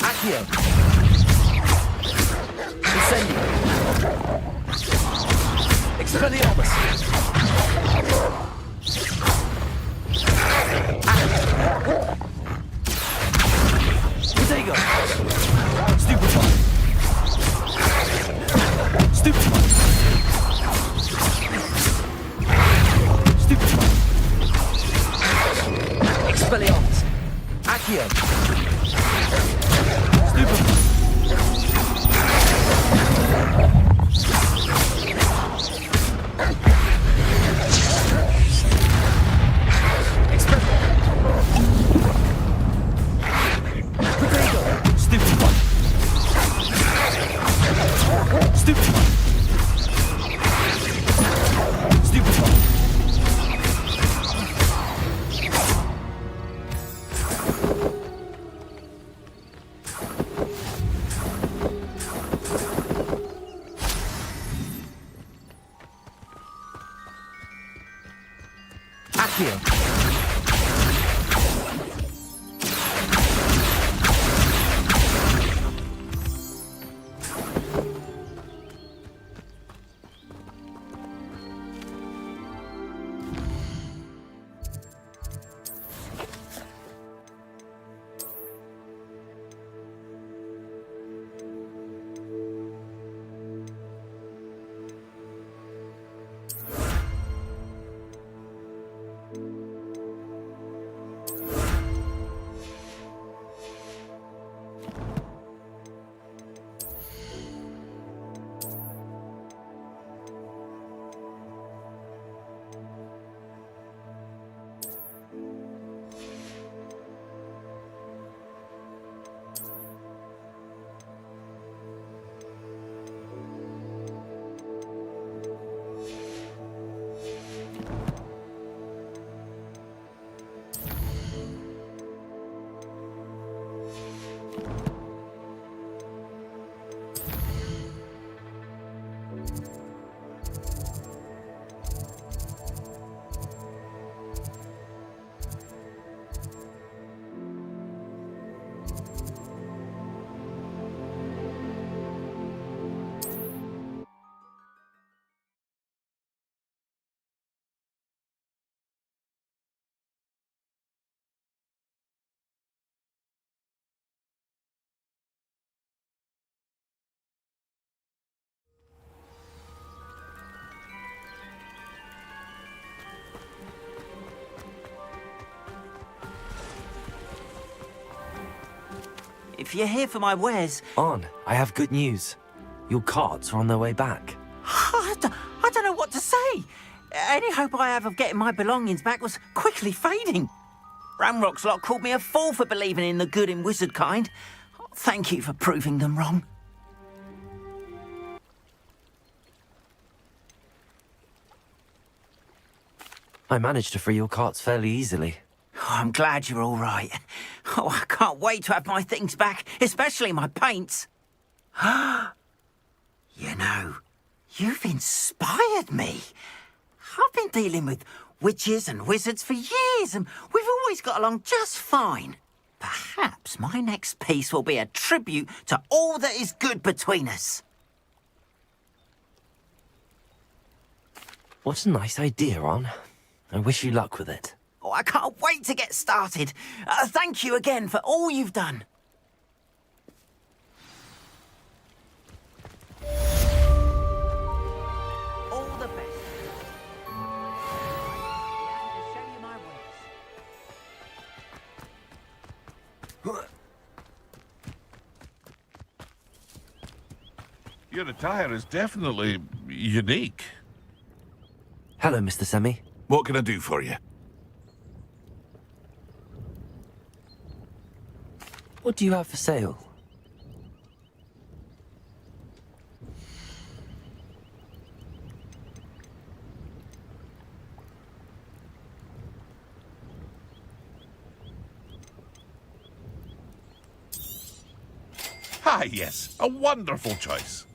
S2: Accio. Incendio. Expelliarmus. Protego. Stupefy. Stupefy. Stupefy. Expelliarmus. Accio. Stupefy. Accio.
S10: If you're here for my wares...
S2: On, I have good news. Your carts are on their way back.
S10: I don't know what to say. Any hope I have of getting my belongings back was quickly fading. Ramrock's lot called me a fool for believing in the good in wizard kind. Thank you for proving them wrong.
S2: I managed to free your carts fairly easily.
S10: Oh, I'm glad you're all right. Oh, I can't wait to have my things back, especially my paints. You know, You've inspired me. I've been dealing with witches and wizards for years, and we've always got along just fine. Perhaps my next piece will be a tribute to all that is good between us.
S2: What a nice idea, Ron. I wish you luck with it.
S10: Oh, I can't wait to get started. Thank you again for all you've done. All the best. To show you my ways.
S11: Your attire is definitely unique.
S2: Hello, Mr. Semi.
S11: What can I do for you?
S2: What do you have for sale?
S11: Ah, yes, a wonderful choice.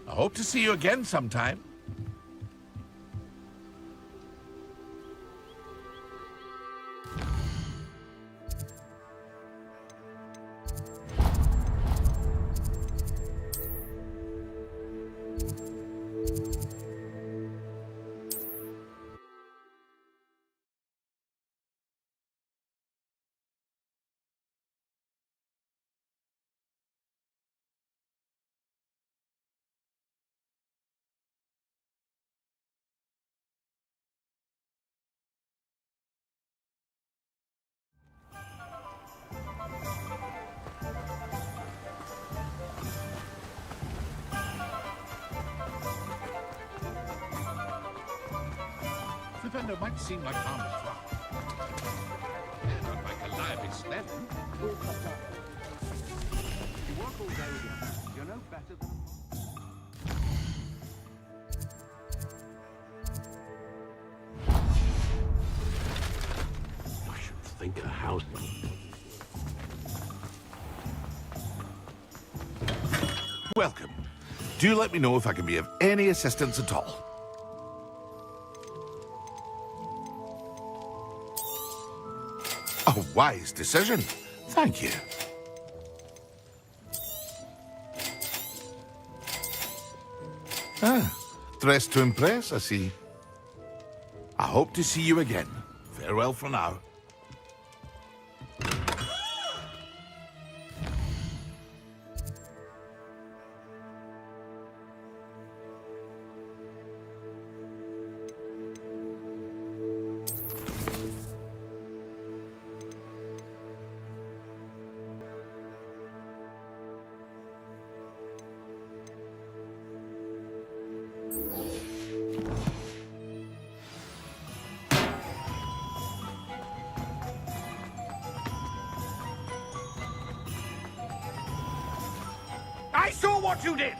S11: I hope to see you again sometime. The vendor might seem like harmless rock. And unlike a lively sled. You walk all day with your hands. You're no better than
S9: I should think a house.
S11: Welcome. Do let me know if I can be of any assistance at all. A wise decision. Thank you. Ah, dressed to impress, I see. I hope to see you again. Farewell for now.
S9: I saw what you did!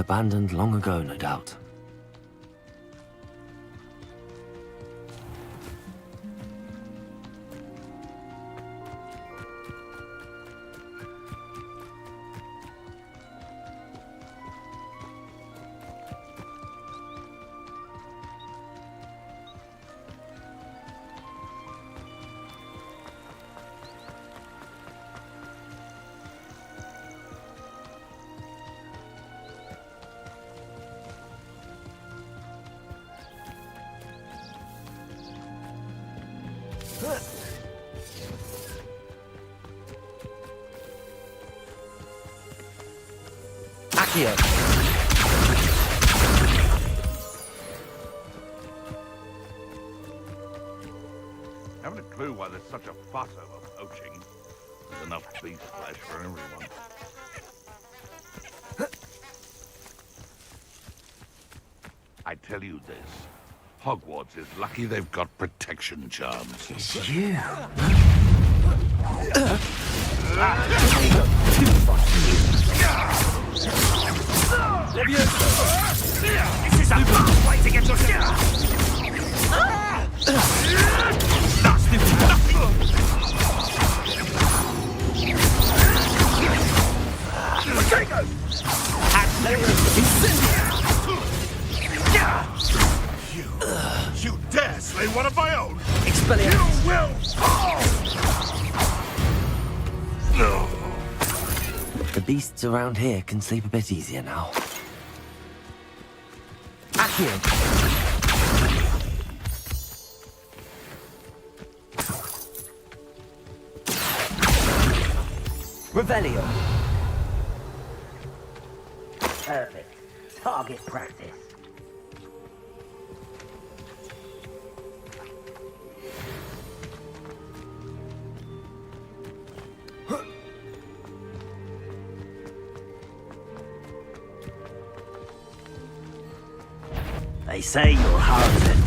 S2: abandoned long ago, no doubt. Accio!
S11: Haven't a clue why there's such a fuss over poaching. There's enough beast flesh for everyone. I tell you this, Hogwarts is lucky they've got protection charms.
S10: It's you.
S9: This is a fast way to get your share! Nasty nothing!
S11: You dare slay one of my own!
S2: Expelliarmus!
S11: You will fall! No.
S2: The beasts around here can sleep a bit easier now. Accio! Revelio!
S10: Perfect. Target practice. They say you're hard to...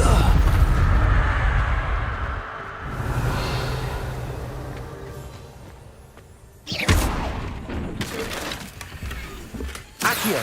S2: Accio!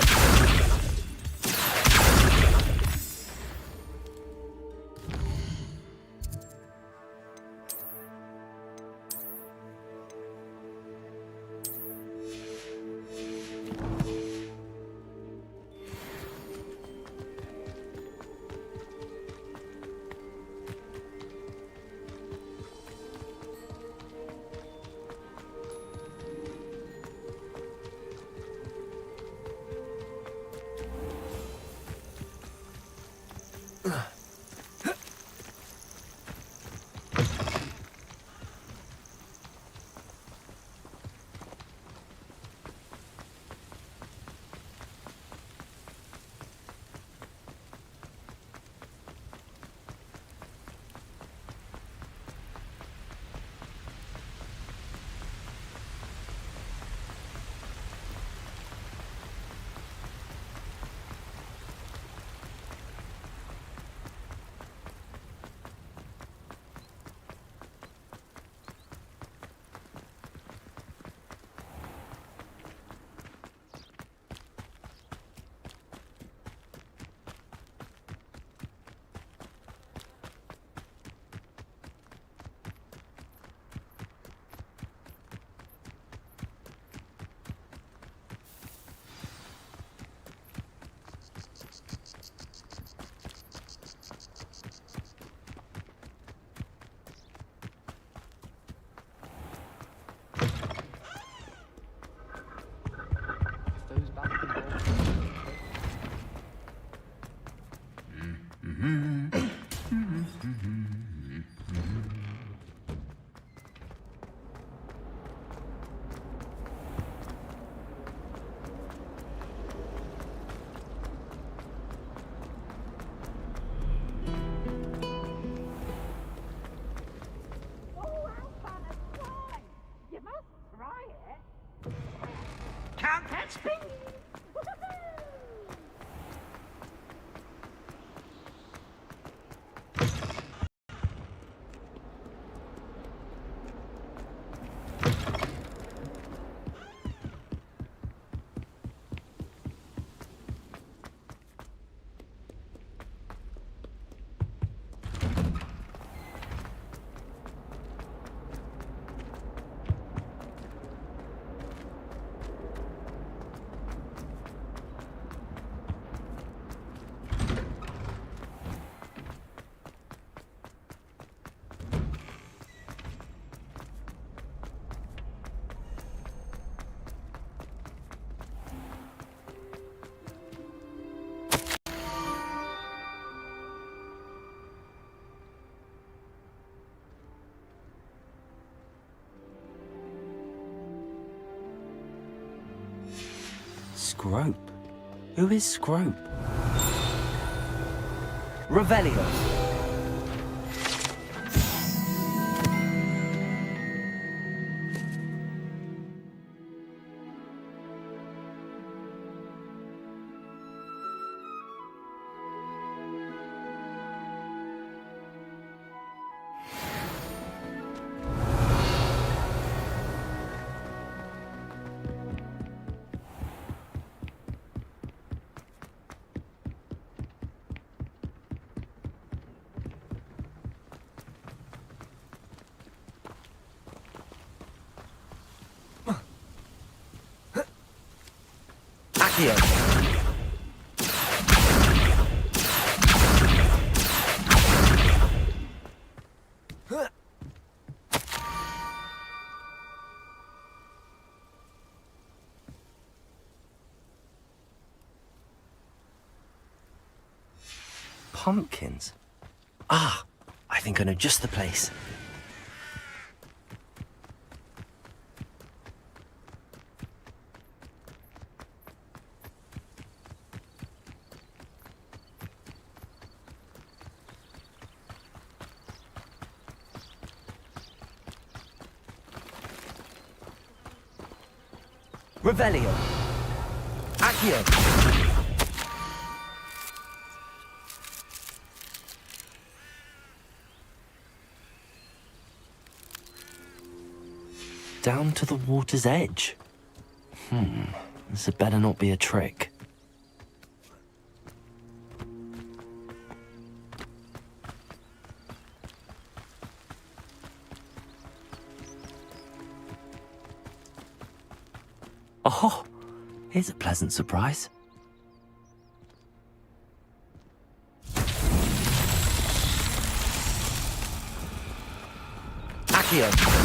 S2: Scrope? Who is Scrope? Revelio. Accio. Pumpkins? Ah, I think I know just the place. Revelio. Accio. Down to the water's edge. This had better not be a trick. Oh, here's a pleasant surprise. Accio.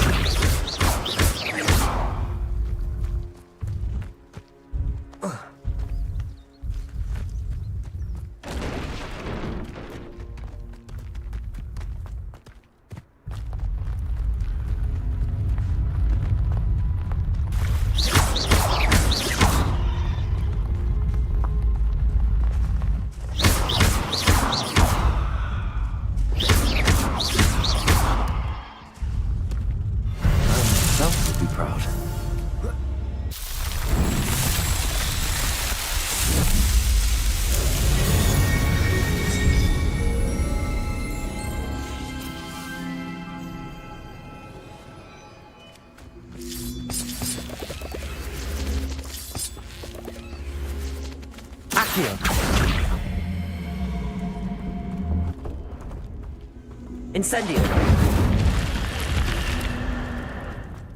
S2: Incendio.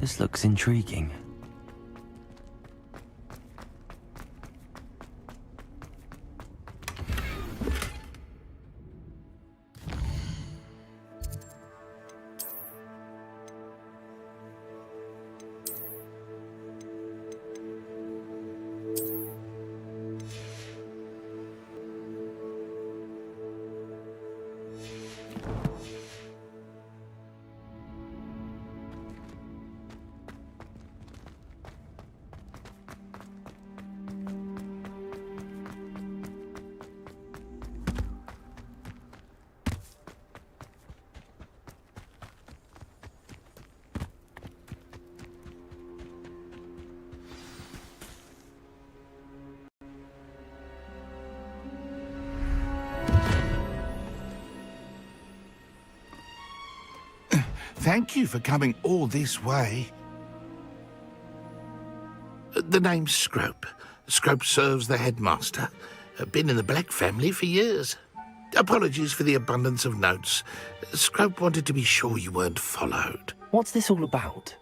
S2: This looks intriguing.
S1: Thank you for coming all this way. The name's Scrope. Scrope serves the headmaster. Been in the Black family for years. Apologies for the abundance of notes. Scrope wanted to be sure you weren't followed.
S2: What's this all about?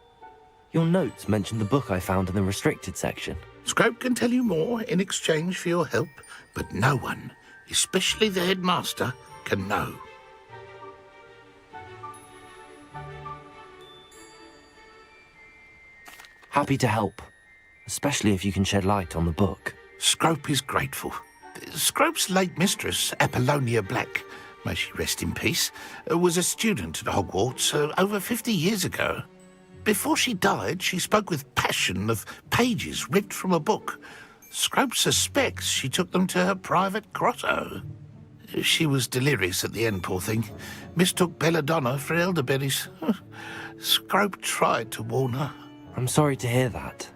S2: Your notes mentioned the book I found in the restricted section.
S1: Scrope can tell you more in exchange for your help, but no one, especially the headmaster, can know.
S2: Happy to help, especially if you can shed light on the book.
S1: Scrope is grateful. Scrope's late mistress, Apollonia Black, may she rest in peace, was a student at Hogwarts over 50 years ago. Before she died, she spoke with passion of pages ripped from a book. Scrope suspects she took them to her private grotto. She was delirious at the end, poor thing. Mistook belladonna for elderberries. Scrope tried to warn her.
S2: I'm sorry to hear that.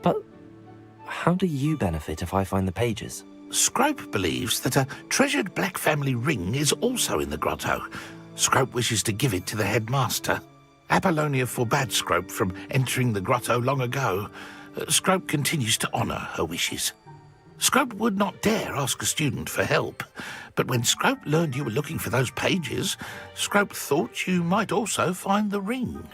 S2: But how do you benefit if I find the pages?
S1: Scrope believes that a treasured black family ring is also in the grotto. Scrope wishes to give it to the headmaster. Apollonia forbade Scrope from entering the grotto long ago. Scrope continues to honour her wishes. Scrope would not dare ask a student for help, but when Scrope learned you were looking for those pages, Scrope thought you might also find the ring.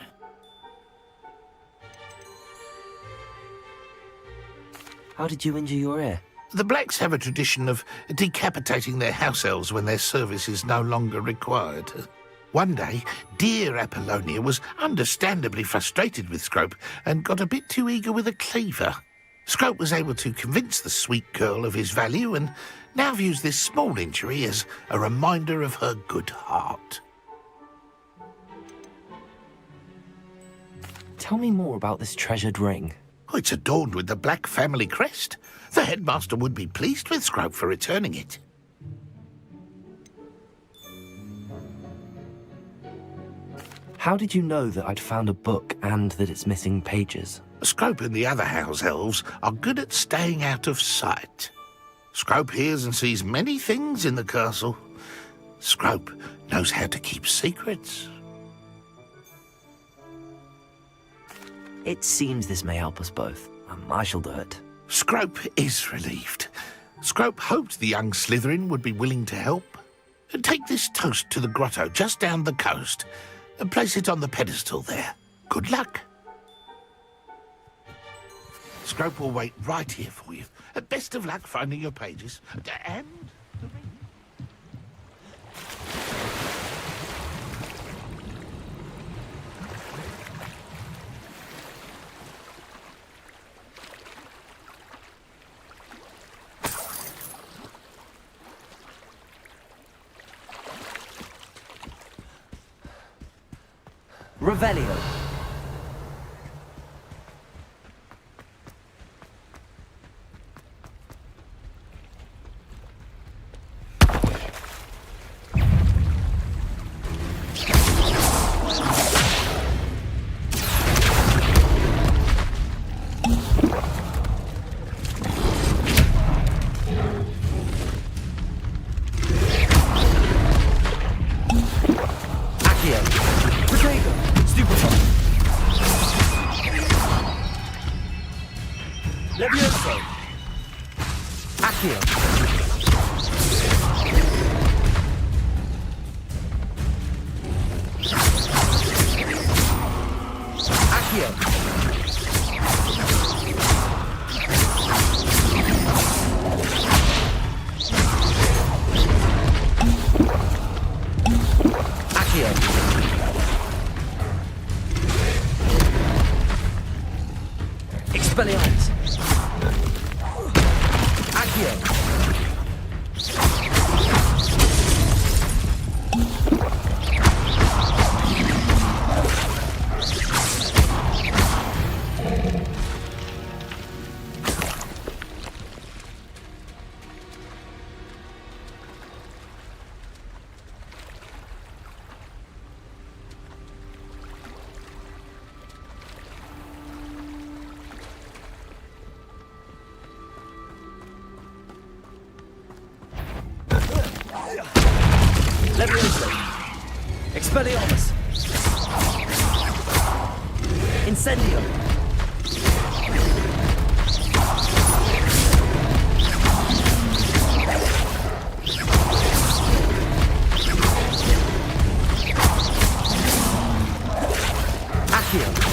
S2: How did you injure your ear?
S1: The Blacks have a tradition of decapitating their house elves when their service is no longer required. One day, dear Apollonia was understandably frustrated with Scrope and got a bit too eager with a cleaver. Scrope was able to convince the sweet girl of his value and now views this small injury as a reminder of her good heart.
S2: Tell me more about this treasured ring.
S1: Oh, it's adorned with the Black family crest. The headmaster would be pleased with Scrope for returning it.
S2: How did you know that I'd found a book and that it's missing pages?
S1: Scrope and the other house elves are good at staying out of sight. Scrope hears and sees many things in the castle. Scrope knows how to keep secrets.
S2: It seems this may help us both. I shall do it.
S1: Scrope is relieved. Scrope hoped the young Slytherin would be willing to help. Take this toast to the grotto just down the coast and place it on the pedestal there. Good luck. Scrope will wait right here for you. Best of luck finding your pages. And the ring.
S2: Revelio.
S12: Levioso!
S2: Accio! Accio! Expelliarmus! Accio! Levioso! Expelliarmus! Incendio! Accio!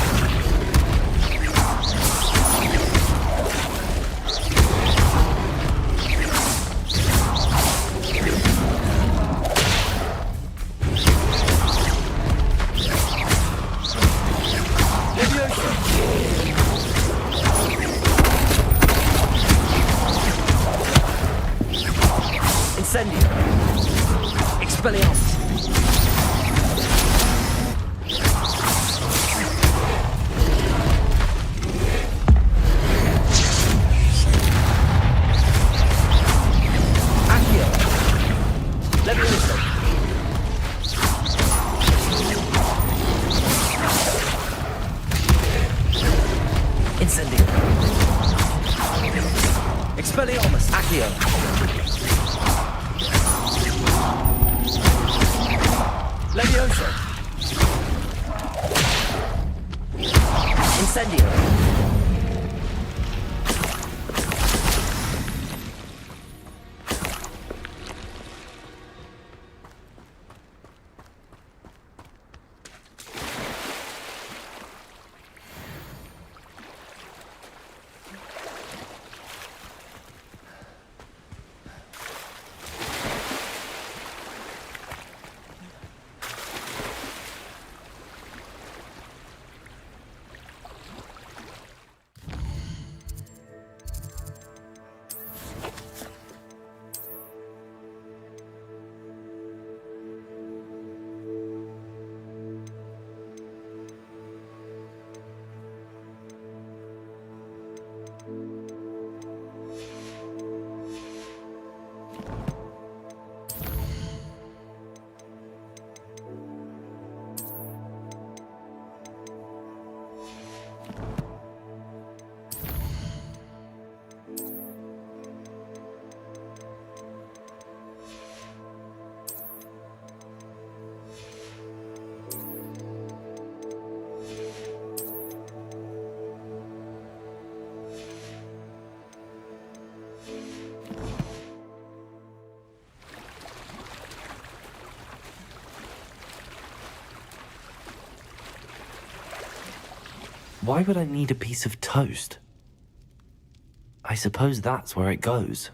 S2: Incendio! Expelliarmus! Accio. Levioso. Incendio. Why would I need a piece of toast? I suppose that's where it goes.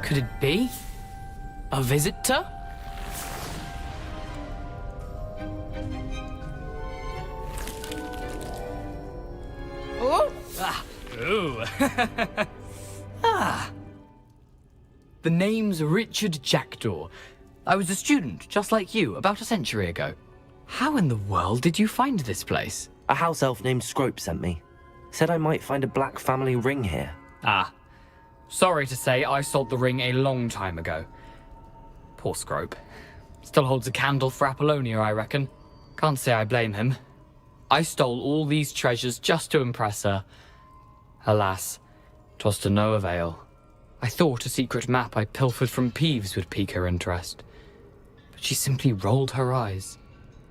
S12: Could it be? A visitor? Oh! Ah! Ooh! Ah! The name's Richard Jackdaw. I was a student, just like you, about a century ago. How in the world did you find this place?
S2: A house elf named Scrope sent me. Said I might find a black family ring here.
S12: Ah. Sorry to say, I sold the ring a long time ago. Poor Scrope. Still holds a candle for Apollonia, I reckon. Can't say I blame him. I stole all these treasures just to impress her. Alas, 'twas to no avail. I thought a secret map I pilfered from Peeves would pique her interest. But she simply rolled her eyes.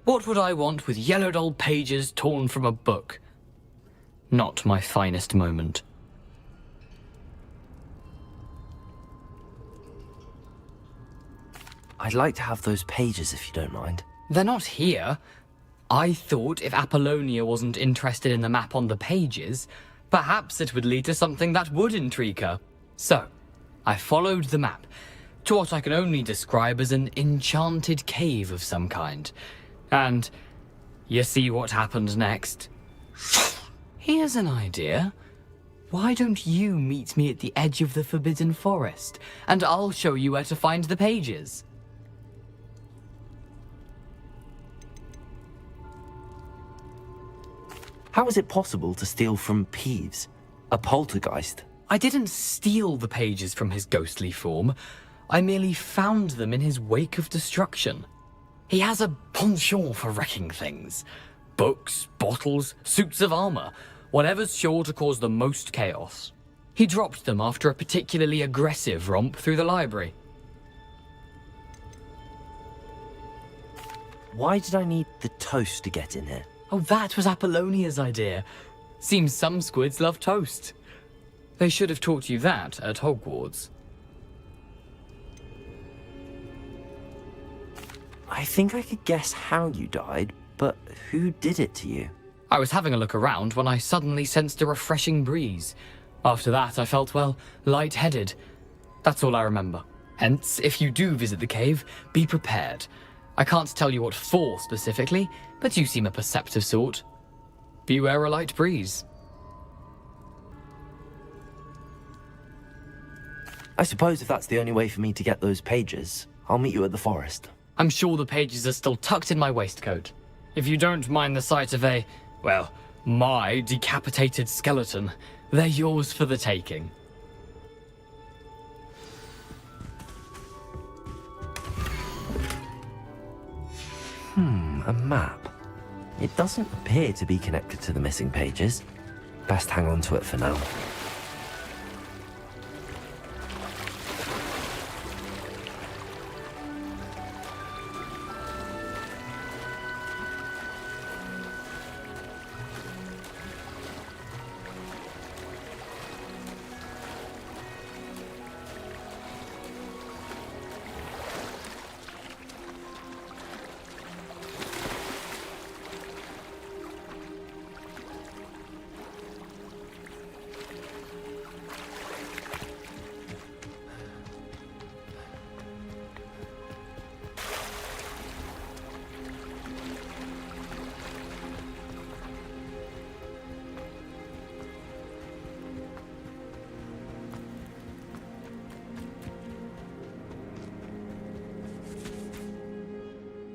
S12: What would I want with yellowed old pages torn from a book? Not my finest moment.
S2: I'd like to have those pages if you don't mind.
S12: They're not here. I thought if Apollonia wasn't interested in the map on the pages, perhaps it would lead to something that would intrigue her. So, I followed the map to what I can only describe as an enchanted cave of some kind. And you see what happened next? Here's an idea. Why don't you meet me at the edge of the Forbidden Forest, and I'll show you where to find the pages?
S2: How is it possible to steal from Peeves, a poltergeist?
S12: I didn't steal the pages from his ghostly form. I merely found them in his wake of destruction. He has a penchant for wrecking things. Books, bottles, suits of armor, whatever's sure to cause the most chaos. He dropped them after a particularly aggressive romp through the library.
S2: Why did I need the toast to get in here?
S12: Oh, that was Apollonia's idea. Seems some squids love toast. They should have taught you that at Hogwarts.
S2: I think I could guess how you died, but who did it to you?
S12: I was having a look around when I suddenly sensed a refreshing breeze. After that, I felt, well, lightheaded. That's all I remember. Hence, if you do visit the cave, be prepared. I can't tell you what for specifically, but you seem a perceptive sort. Beware a light breeze.
S2: I suppose if that's the only way for me to get those pages, I'll meet you at the forest.
S12: I'm sure the pages are still tucked in my waistcoat. If you don't mind the sight of my decapitated skeleton, they're yours for the taking.
S2: A map. It doesn't appear to be connected to the missing pages. Best hang on to it for now.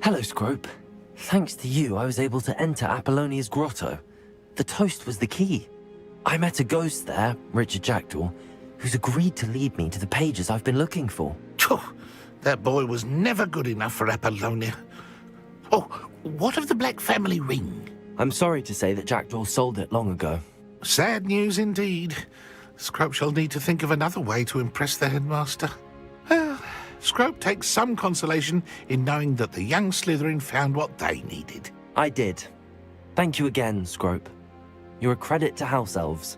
S2: Hello, Scrope. Thanks to you, I was able to enter Apollonia's grotto. The toast was the key. I met a ghost there, Richard Jackdaw, who's agreed to lead me to the pages I've been looking for.
S1: That boy was never good enough for Apollonia. Oh, what of the Black family ring?
S2: I'm sorry to say that Jackdaw sold it long ago.
S1: Sad news indeed. Scrope shall need to think of another way to impress the headmaster. Well, Scrope takes some consolation in knowing that the young Slytherin found what they needed.
S2: I did. Thank you again, Scrope. You're a credit to House Elves.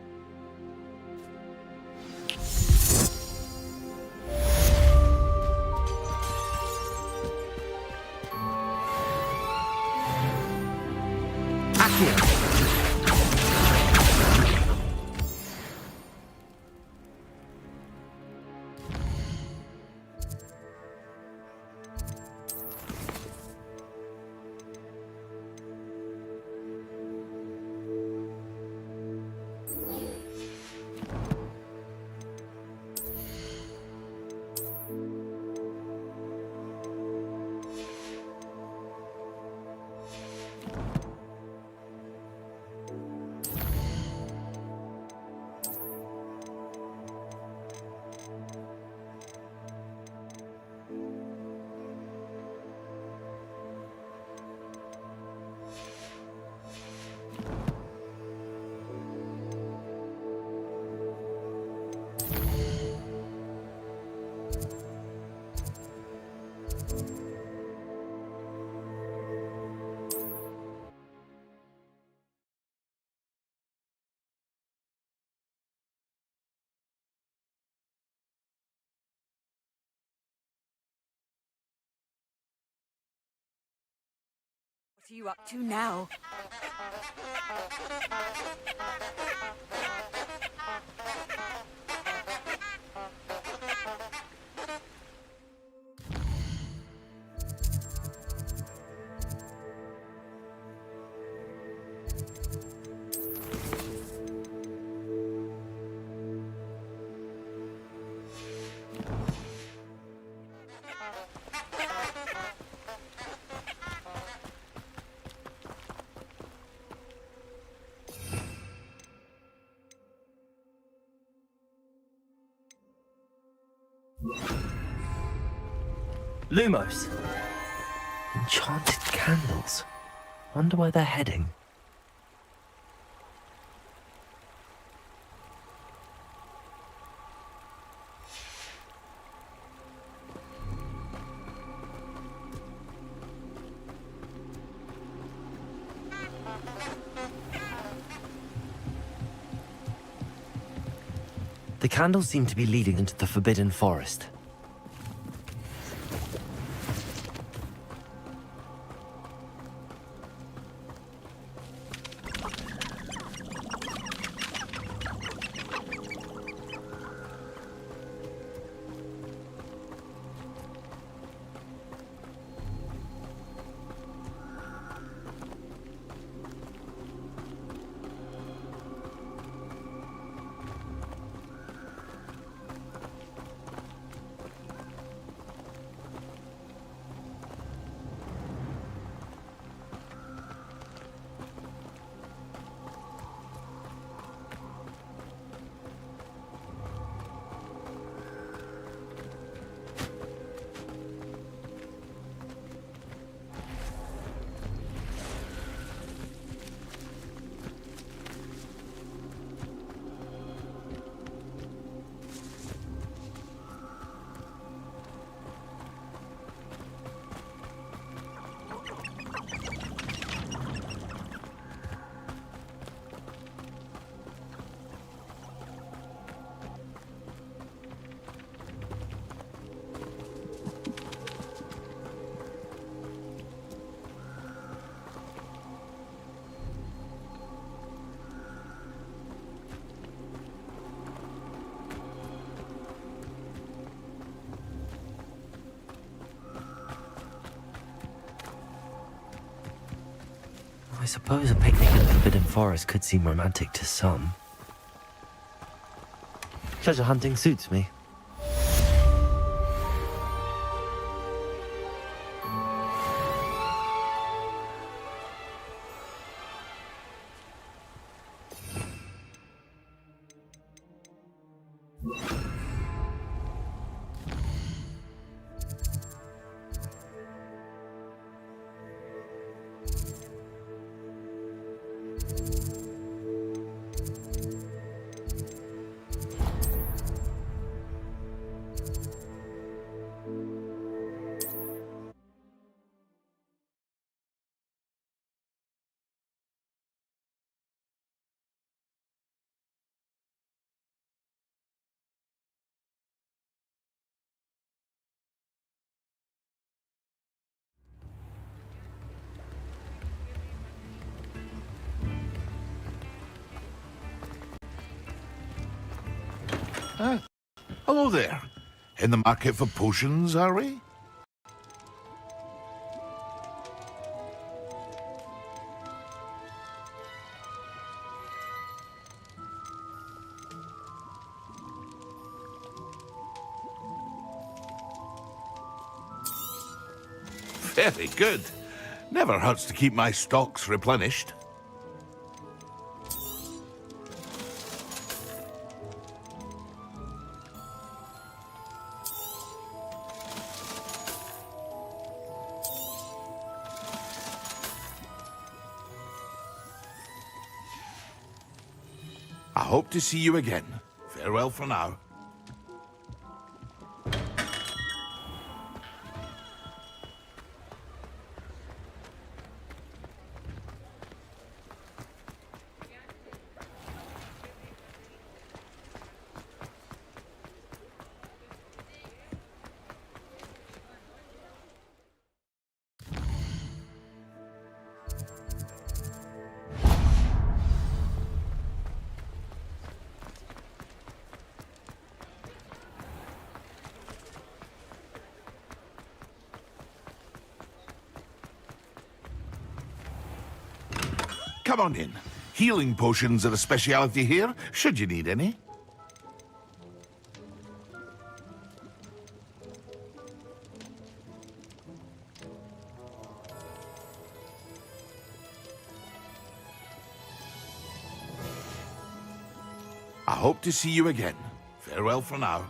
S13: What are you up to now?
S2: Lumos. Enchanted candles. Wonder where they're heading. The candles seem to be leading into the Forbidden Forest. I suppose a picnic in the Forbidden Forest could seem romantic to some. Treasure hunting suits me.
S11: Hello there. In the market for potions, are we? Very good. Never hurts to keep my stocks replenished. I hope to see you again. Farewell for now. Come on in. Healing potions are a speciality here, should you need any. I hope to see you again. Farewell for now.